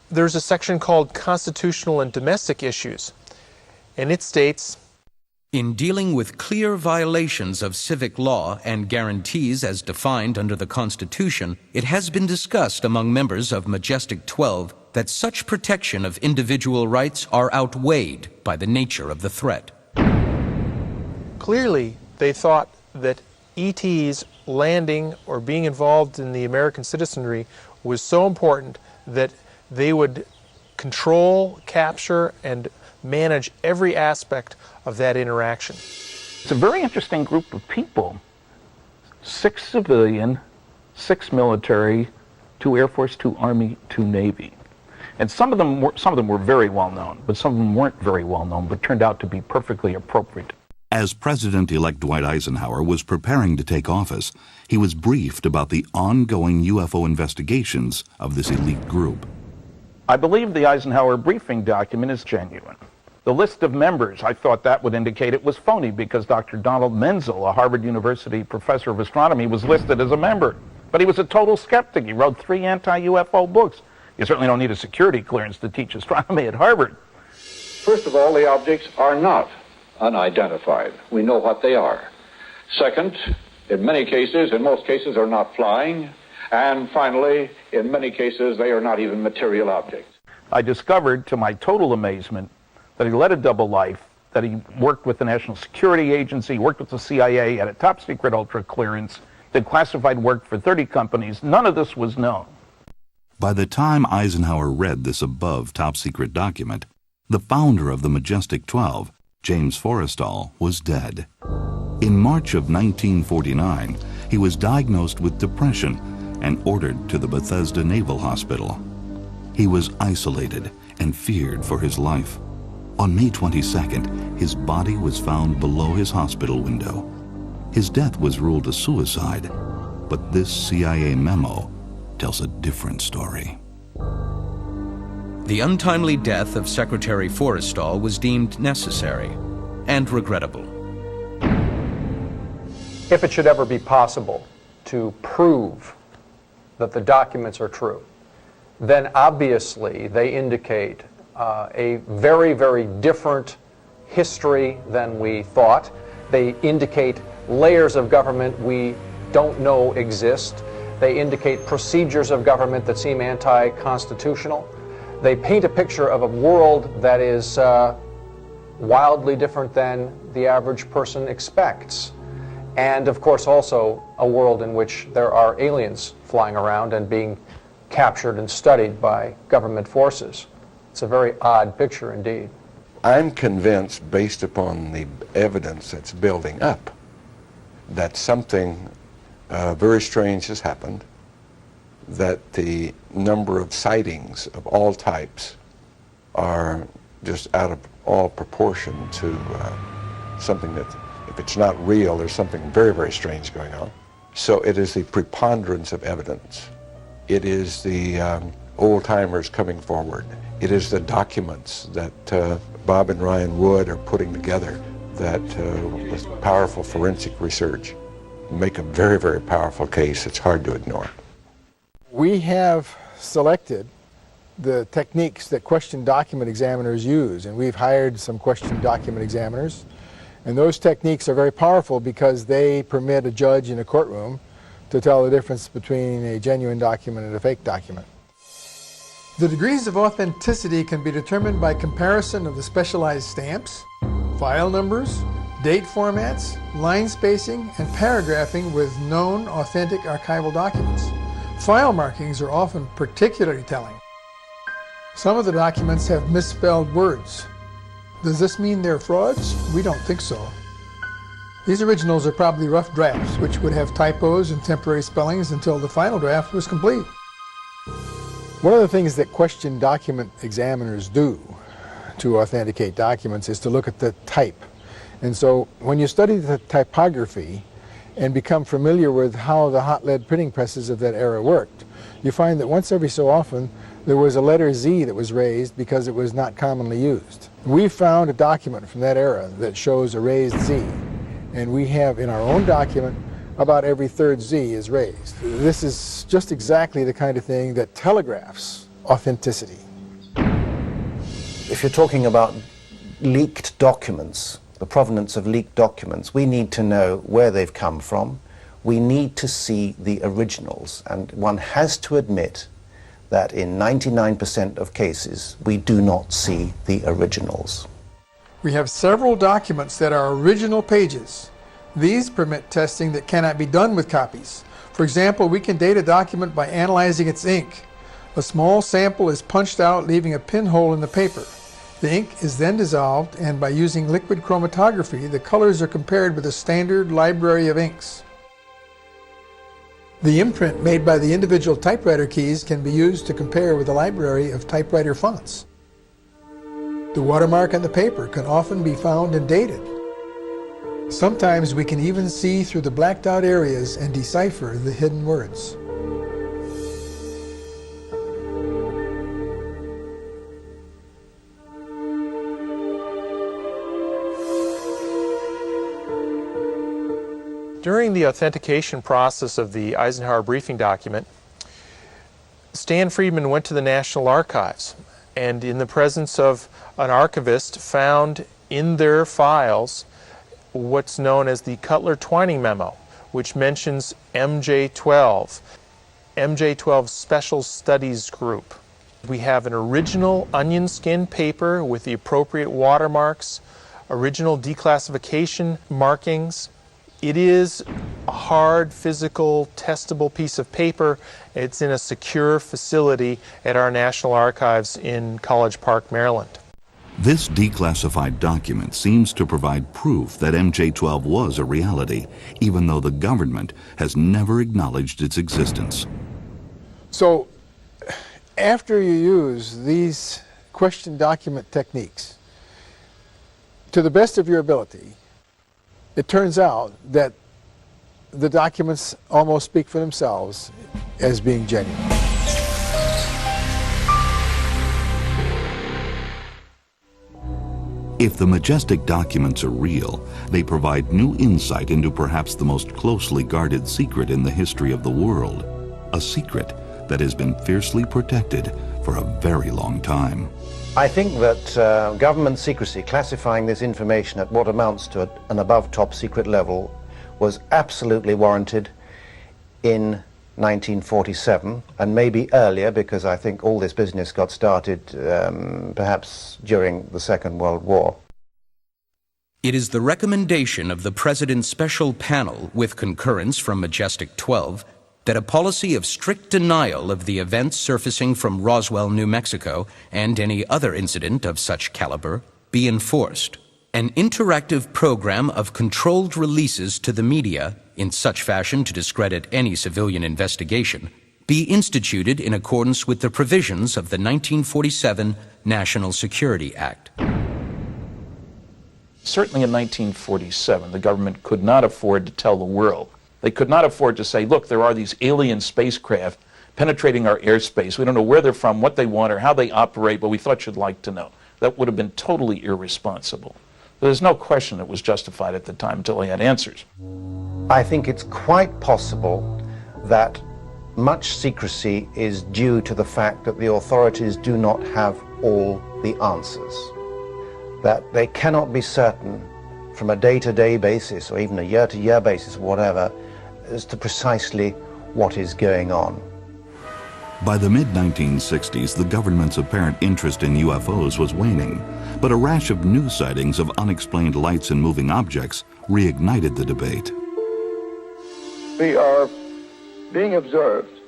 There's a section called Constitutional and Domestic Issues, and it states, in dealing with clear violations of civic law and guarantees as defined under the Constitution, it has been discussed among members of Majestic 12 that such protection of individual rights are outweighed by the nature of the threat. Clearly, they thought that ETs landing or being involved in the American citizenry was so important that they would control, capture, and manage every aspect of that interaction. It's a very interesting group of people. 6 civilian, 6 military, 2 Air Force, 2 Army, 2 Navy. And some of them were very well known, but some of them weren't very well known, but turned out to be perfectly appropriate. As President-elect Dwight Eisenhower was preparing to take office, he was briefed about the ongoing UFO investigations of this elite group. I believe the Eisenhower briefing document is genuine. The list of members, I thought that would indicate it was phony because Dr. Donald Menzel, a Harvard University professor of astronomy, was listed as a member. But he was a total skeptic. He wrote 3 anti-UFO books. You certainly don't need a security clearance to teach astronomy at Harvard. First of all, the objects are not unidentified. We know what they are. Second, in most cases, are not flying. And finally, in many cases, they are not even material objects. I discovered, to my total amazement, that he led a double life, that he worked with the National Security Agency, worked with the CIA, had a top secret ultra clearance, did classified work for 30 companies. None of this was known. By the time Eisenhower read this above top secret document, the founder of the Majestic 12, James Forrestal, was dead. In March of 1949, he was diagnosed with depression and ordered to the Bethesda Naval Hospital. He was isolated and feared for his life. On May 22nd, his body was found below his hospital window. His death was ruled a suicide, but this CIA memo tells a different story. The untimely death of Secretary Forrestal was deemed necessary and regrettable. If it should ever be possible to prove that the documents are true, then obviously they indicate a very, very different history than we thought. They indicate layers of government we don't know exist. They indicate procedures of government that seem anti-constitutional. They paint a picture of a world that is wildly different than the average person expects. And of course also a world in which there are aliens flying around and being captured and studied by government forces. It's a very odd picture indeed. I'm convinced, based upon the evidence that's building up, that something very strange has happened, that the number of sightings of all types are just out of all proportion to something that, if it's not real, there's something very, very strange going on. So it is the preponderance of evidence. It is the old-timers coming forward. It is the documents that Bob and Ryan Wood are putting together that, with powerful forensic research, make a very, very powerful case. It's hard to ignore. We have selected the techniques that question document examiners use, and we've hired some question document examiners, and those techniques are very powerful because they permit a judge in a courtroom to tell the difference between a genuine document and a fake document. The degrees of authenticity can be determined by comparison of the specialized stamps, file numbers, date formats, line spacing, and paragraphing with known authentic archival documents. File markings are often particularly telling. Some of the documents have misspelled words. Does this mean they're frauds? We don't think so. These originals are probably rough drafts, which would have typos and temporary spellings until the final draft was complete. One of the things that question document examiners do to authenticate documents is to look at the type. And so when you study the typography and become familiar with how the hot lead printing presses of that era worked, you find that once every so often there was a letter Z that was raised because it was not commonly used. We found a document from that era that shows a raised Z, and we have in our own document about every third Z is raised. This is just exactly the kind of thing that telegraphs authenticity. If you're talking about leaked documents, the provenance of leaked documents, we need to know where they've come from. We need to see the originals, and one has to admit that in 99% of cases we do not see the originals. We have several documents that are original pages. These permit testing that cannot be done with copies. For example, we can date a document by analyzing its ink. A small sample is punched out, leaving a pinhole in the paper. The ink is then dissolved, and by using liquid chromatography, the colors are compared with a standard library of inks. The imprint made by the individual typewriter keys can be used to compare with a library of typewriter fonts. The watermark on the paper can often be found and dated. Sometimes we can even see through the blacked out areas and decipher the hidden words. During the authentication process of the Eisenhower briefing document, Stan Friedman went to the National Archives and in the presence of an archivist found in their files what's known as the Cutler-Twining Memo, which mentions MJ-12, MJ-12 Special Studies Group. We have an original onion skin paper with the appropriate watermarks, original declassification markings. It is a hard, physical, testable piece of paper. It's in a secure facility at our National Archives in College Park, Maryland. This declassified document seems to provide proof that MJ-12 was a reality, even though the government has never acknowledged its existence. So, after you use these question document techniques, to the best of your ability, it turns out that the documents almost speak for themselves as being genuine. If the majestic documents are real, they provide new insight into perhaps the most closely guarded secret in the history of the world. A secret that has been fiercely protected for a very long time. I think that government secrecy, classifying this information at what amounts to an above top secret level, was absolutely warranted in 1947, and maybe earlier, because I think all this business got started perhaps during the Second World War. It is the recommendation of the President's Special Panel, with concurrence from Majestic 12, that a policy of strict denial of the events surfacing from Roswell, New Mexico, and any other incident of such caliber be enforced. An interactive program of controlled releases to the media, in such fashion to discredit any civilian investigation, be instituted in accordance with the provisions of the 1947 National Security Act. Certainly in 1947, the government could not afford to tell the world. They could not afford to say, look, there are these alien spacecraft penetrating our airspace. We don't know where they're from, what they want, or how they operate, but we thought you'd like to know. That would have been totally irresponsible. There's no question it was justified at the time until they had answers. I think it's quite possible that much secrecy is due to the fact that the authorities do not have all the answers. That they cannot be certain from a day-to-day basis or even a year-to-year basis or whatever as to precisely what is going on. By the mid-1960s, the government's apparent interest in UFOs was waning, but a rash of new sightings of unexplained lights and moving objects reignited the debate. We are being observed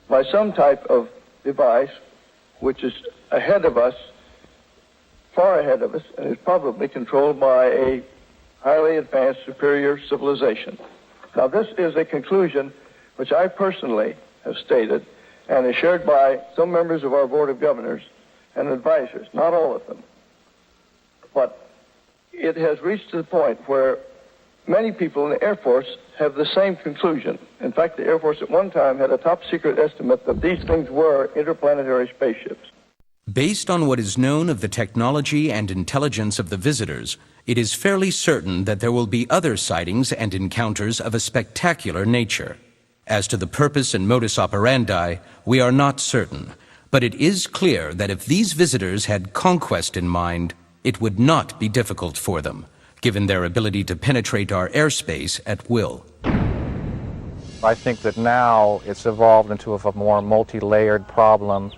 by some type of device which is ahead of us, far ahead of us, and is probably controlled by a highly advanced superior civilization. Now, this is a conclusion which I personally have stated and is shared by some members of our Board of Governors and advisors, not all of them. But it has reached to the point where many people in the Air Force have the same conclusion. In fact, the Air Force at one time had a top secret estimate that these things were interplanetary spaceships. Based on what is known of the technology and intelligence of the visitors, it is fairly certain that there will be other sightings and encounters of a spectacular nature. As to the purpose and modus operandi, we are not certain, but it is clear that if these visitors had conquest in mind, it would not be difficult for them, given their ability to penetrate our airspace at will. I think that now it's evolved into a more multi-layered problem.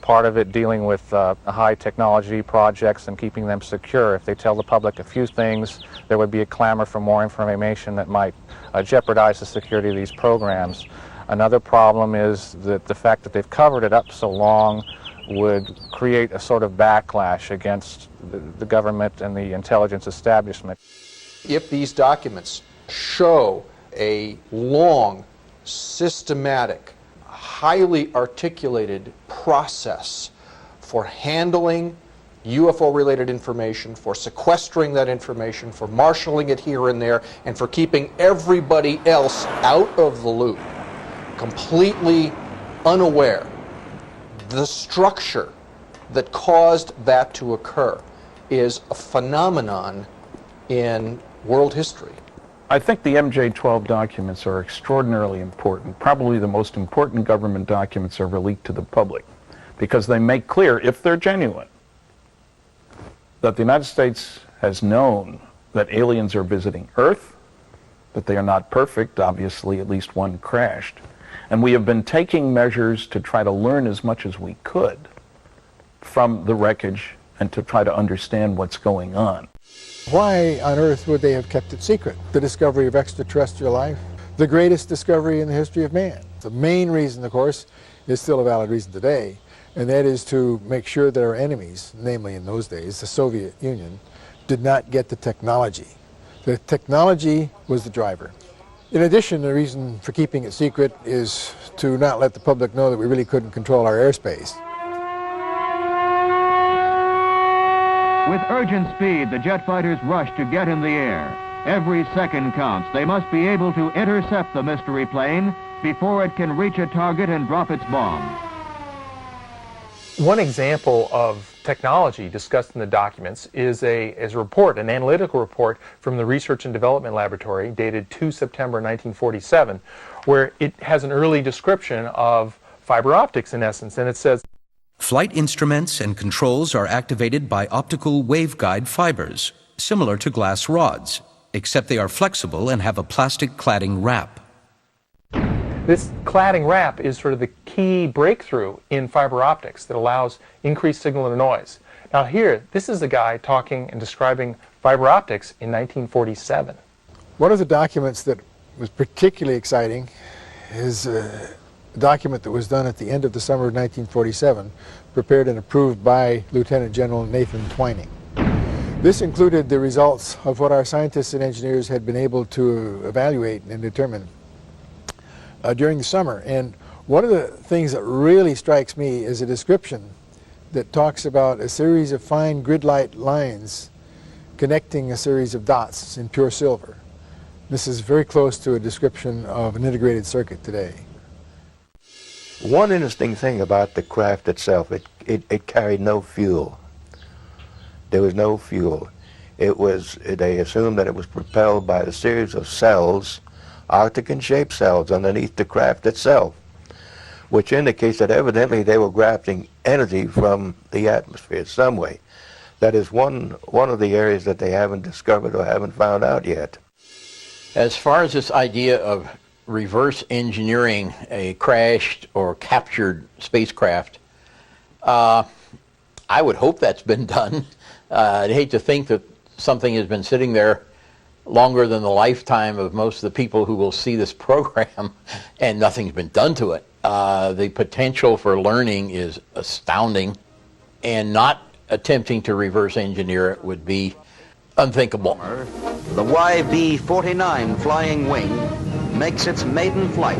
Part of it dealing with high technology projects and keeping them secure. If they tell the public a few things, there would be a clamor for more information that might jeopardize the security of these programs. Another problem is that the fact that they've covered it up so long would create a sort of backlash against the government and the intelligence establishment. If these documents show a long, systematic, highly articulated process for handling UFO-related information, for sequestering that information, for marshaling it here and there, and for keeping everybody else out of the loop, completely unaware, the structure that caused that to occur is a phenomenon in world history. I think the MJ-12 documents are extraordinarily important. Probably the most important government documents ever leaked to the public, because they make clear, if they're genuine, that the United States has known that aliens are visiting Earth, that they are not perfect, obviously at least one crashed, and we have been taking measures to try to learn as much as we could from the wreckage and to try to understand what's going on. Why on earth would they have kept it secret? The discovery of extraterrestrial life, the greatest discovery in the history of man. The main reason, of course, is still a valid reason today, and that is to make sure that our enemies, namely in those days, the Soviet Union, did not get the technology. The technology was the driver. In addition, the reason for keeping it secret is to not let the public know that we really couldn't control our airspace. With urgent speed, the jet fighters rush to get in the air. Every second counts. They must be able to intercept the mystery plane before it can reach a target and drop its bomb. One example of technology discussed in the documents is a report, an analytical report from the Research and Development Laboratory dated 2 September 1947, where it has an early description of fiber optics in essence, and it says, flight instruments and controls are activated by optical waveguide fibers, similar to glass rods, except they are flexible and have a plastic cladding wrap. This cladding wrap is sort of the key breakthrough in fiber optics that allows increased signal to noise. Now here, this is a guy talking and describing fiber optics in 1947. One of the documents that was particularly exciting is a document that was done at the end of the summer of 1947, prepared and approved by Lieutenant General Nathan Twining. This included the results of what our scientists and engineers had been able to evaluate and determine during the summer. And one of the things that really strikes me is a description that talks about a series of fine grid-like lines connecting a series of dots in pure silver. This is very close to a description of an integrated circuit today. One interesting thing about the craft itself, it carried no fuel. There was no fuel. They assumed that it was propelled by a series of cells, Arctic-shaped cells underneath the craft itself, which indicates that evidently they were grasping energy from the atmosphere some way. That is one of the areas that they haven't discovered or haven't found out yet. As far as this idea of reverse engineering a crashed or captured spacecraft, I would hope that's been done. I'd hate to think that something has been sitting there longer than the lifetime of most of the people who will see this program and nothing's been done to it. The potential for learning is astounding, and not attempting to reverse engineer it would be unthinkable. The YB-49 flying wing makes its maiden flight.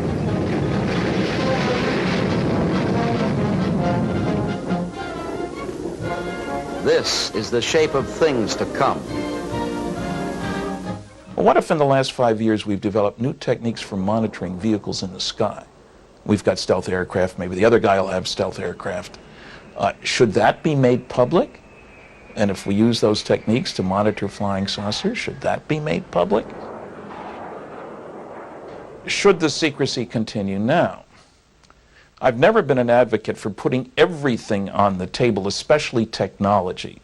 This is the shape of things to come. Well, what if in the last 5 years we've developed new techniques for monitoring vehicles in the sky? We've got stealth aircraft, maybe the other guy will have stealth aircraft. Should that be made public? And if we use those techniques to monitor flying saucers, should that be made public? Should the secrecy continue now? I've never been an advocate for putting everything on the table, especially technology.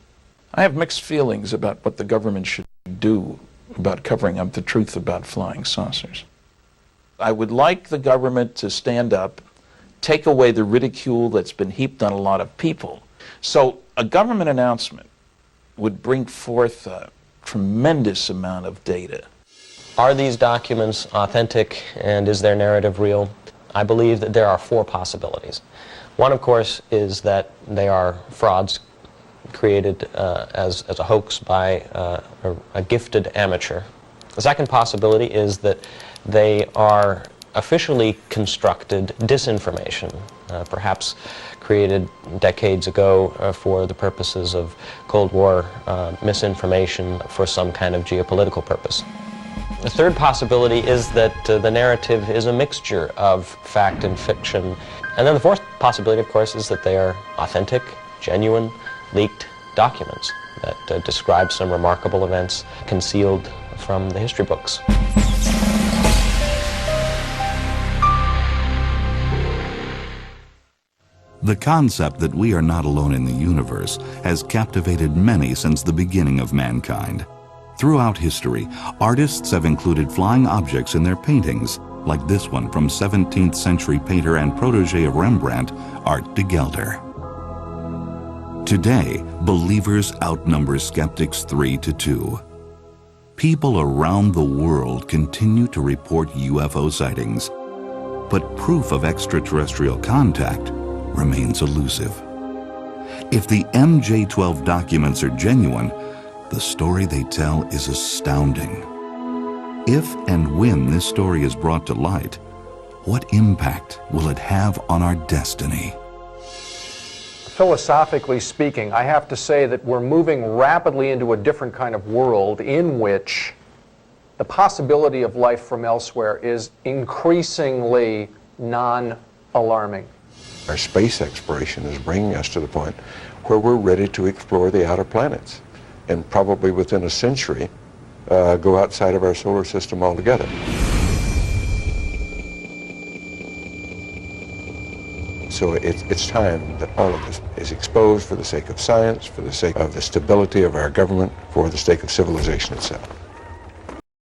I have mixed feelings about what the government should do about covering up the truth about flying saucers. I would like the government to stand up, take away the ridicule that's been heaped on a lot of people. So a government announcement would bring forth a tremendous amount of data. Are these documents authentic, and is their narrative real? I believe that there are four possibilities. One, of course, is that they are frauds created as a hoax by a gifted amateur. The second possibility is that they are officially constructed disinformation, perhaps created decades ago for the purposes of Cold War misinformation for some kind of geopolitical purpose. The third possibility is that the narrative is a mixture of fact and fiction. And then the fourth possibility, of course, is that they are authentic, genuine, leaked documents that describe some remarkable events concealed from the history books. The concept that we are not alone in the universe has captivated many since the beginning of mankind. Throughout history, artists have included flying objects in their paintings, like this one from 17th century painter and protege of Rembrandt, Art de Gelder. Today, believers outnumber skeptics 3-2. People around the world continue to report UFO sightings, but proof of extraterrestrial contact remains elusive. If the MJ-12 documents are genuine, the story they tell is astounding. If and when this story is brought to light, what impact will it have on our destiny? Philosophically speaking, I have to say that we're moving rapidly into a different kind of world in which the possibility of life from elsewhere is increasingly non-alarming. Our space exploration is bringing us to the point where we're ready to explore the outer planets, and probably within a century go outside of our solar system altogether. So it's time that all of this is exposed for the sake of science, for the sake of the stability of our government, for the sake of civilization itself.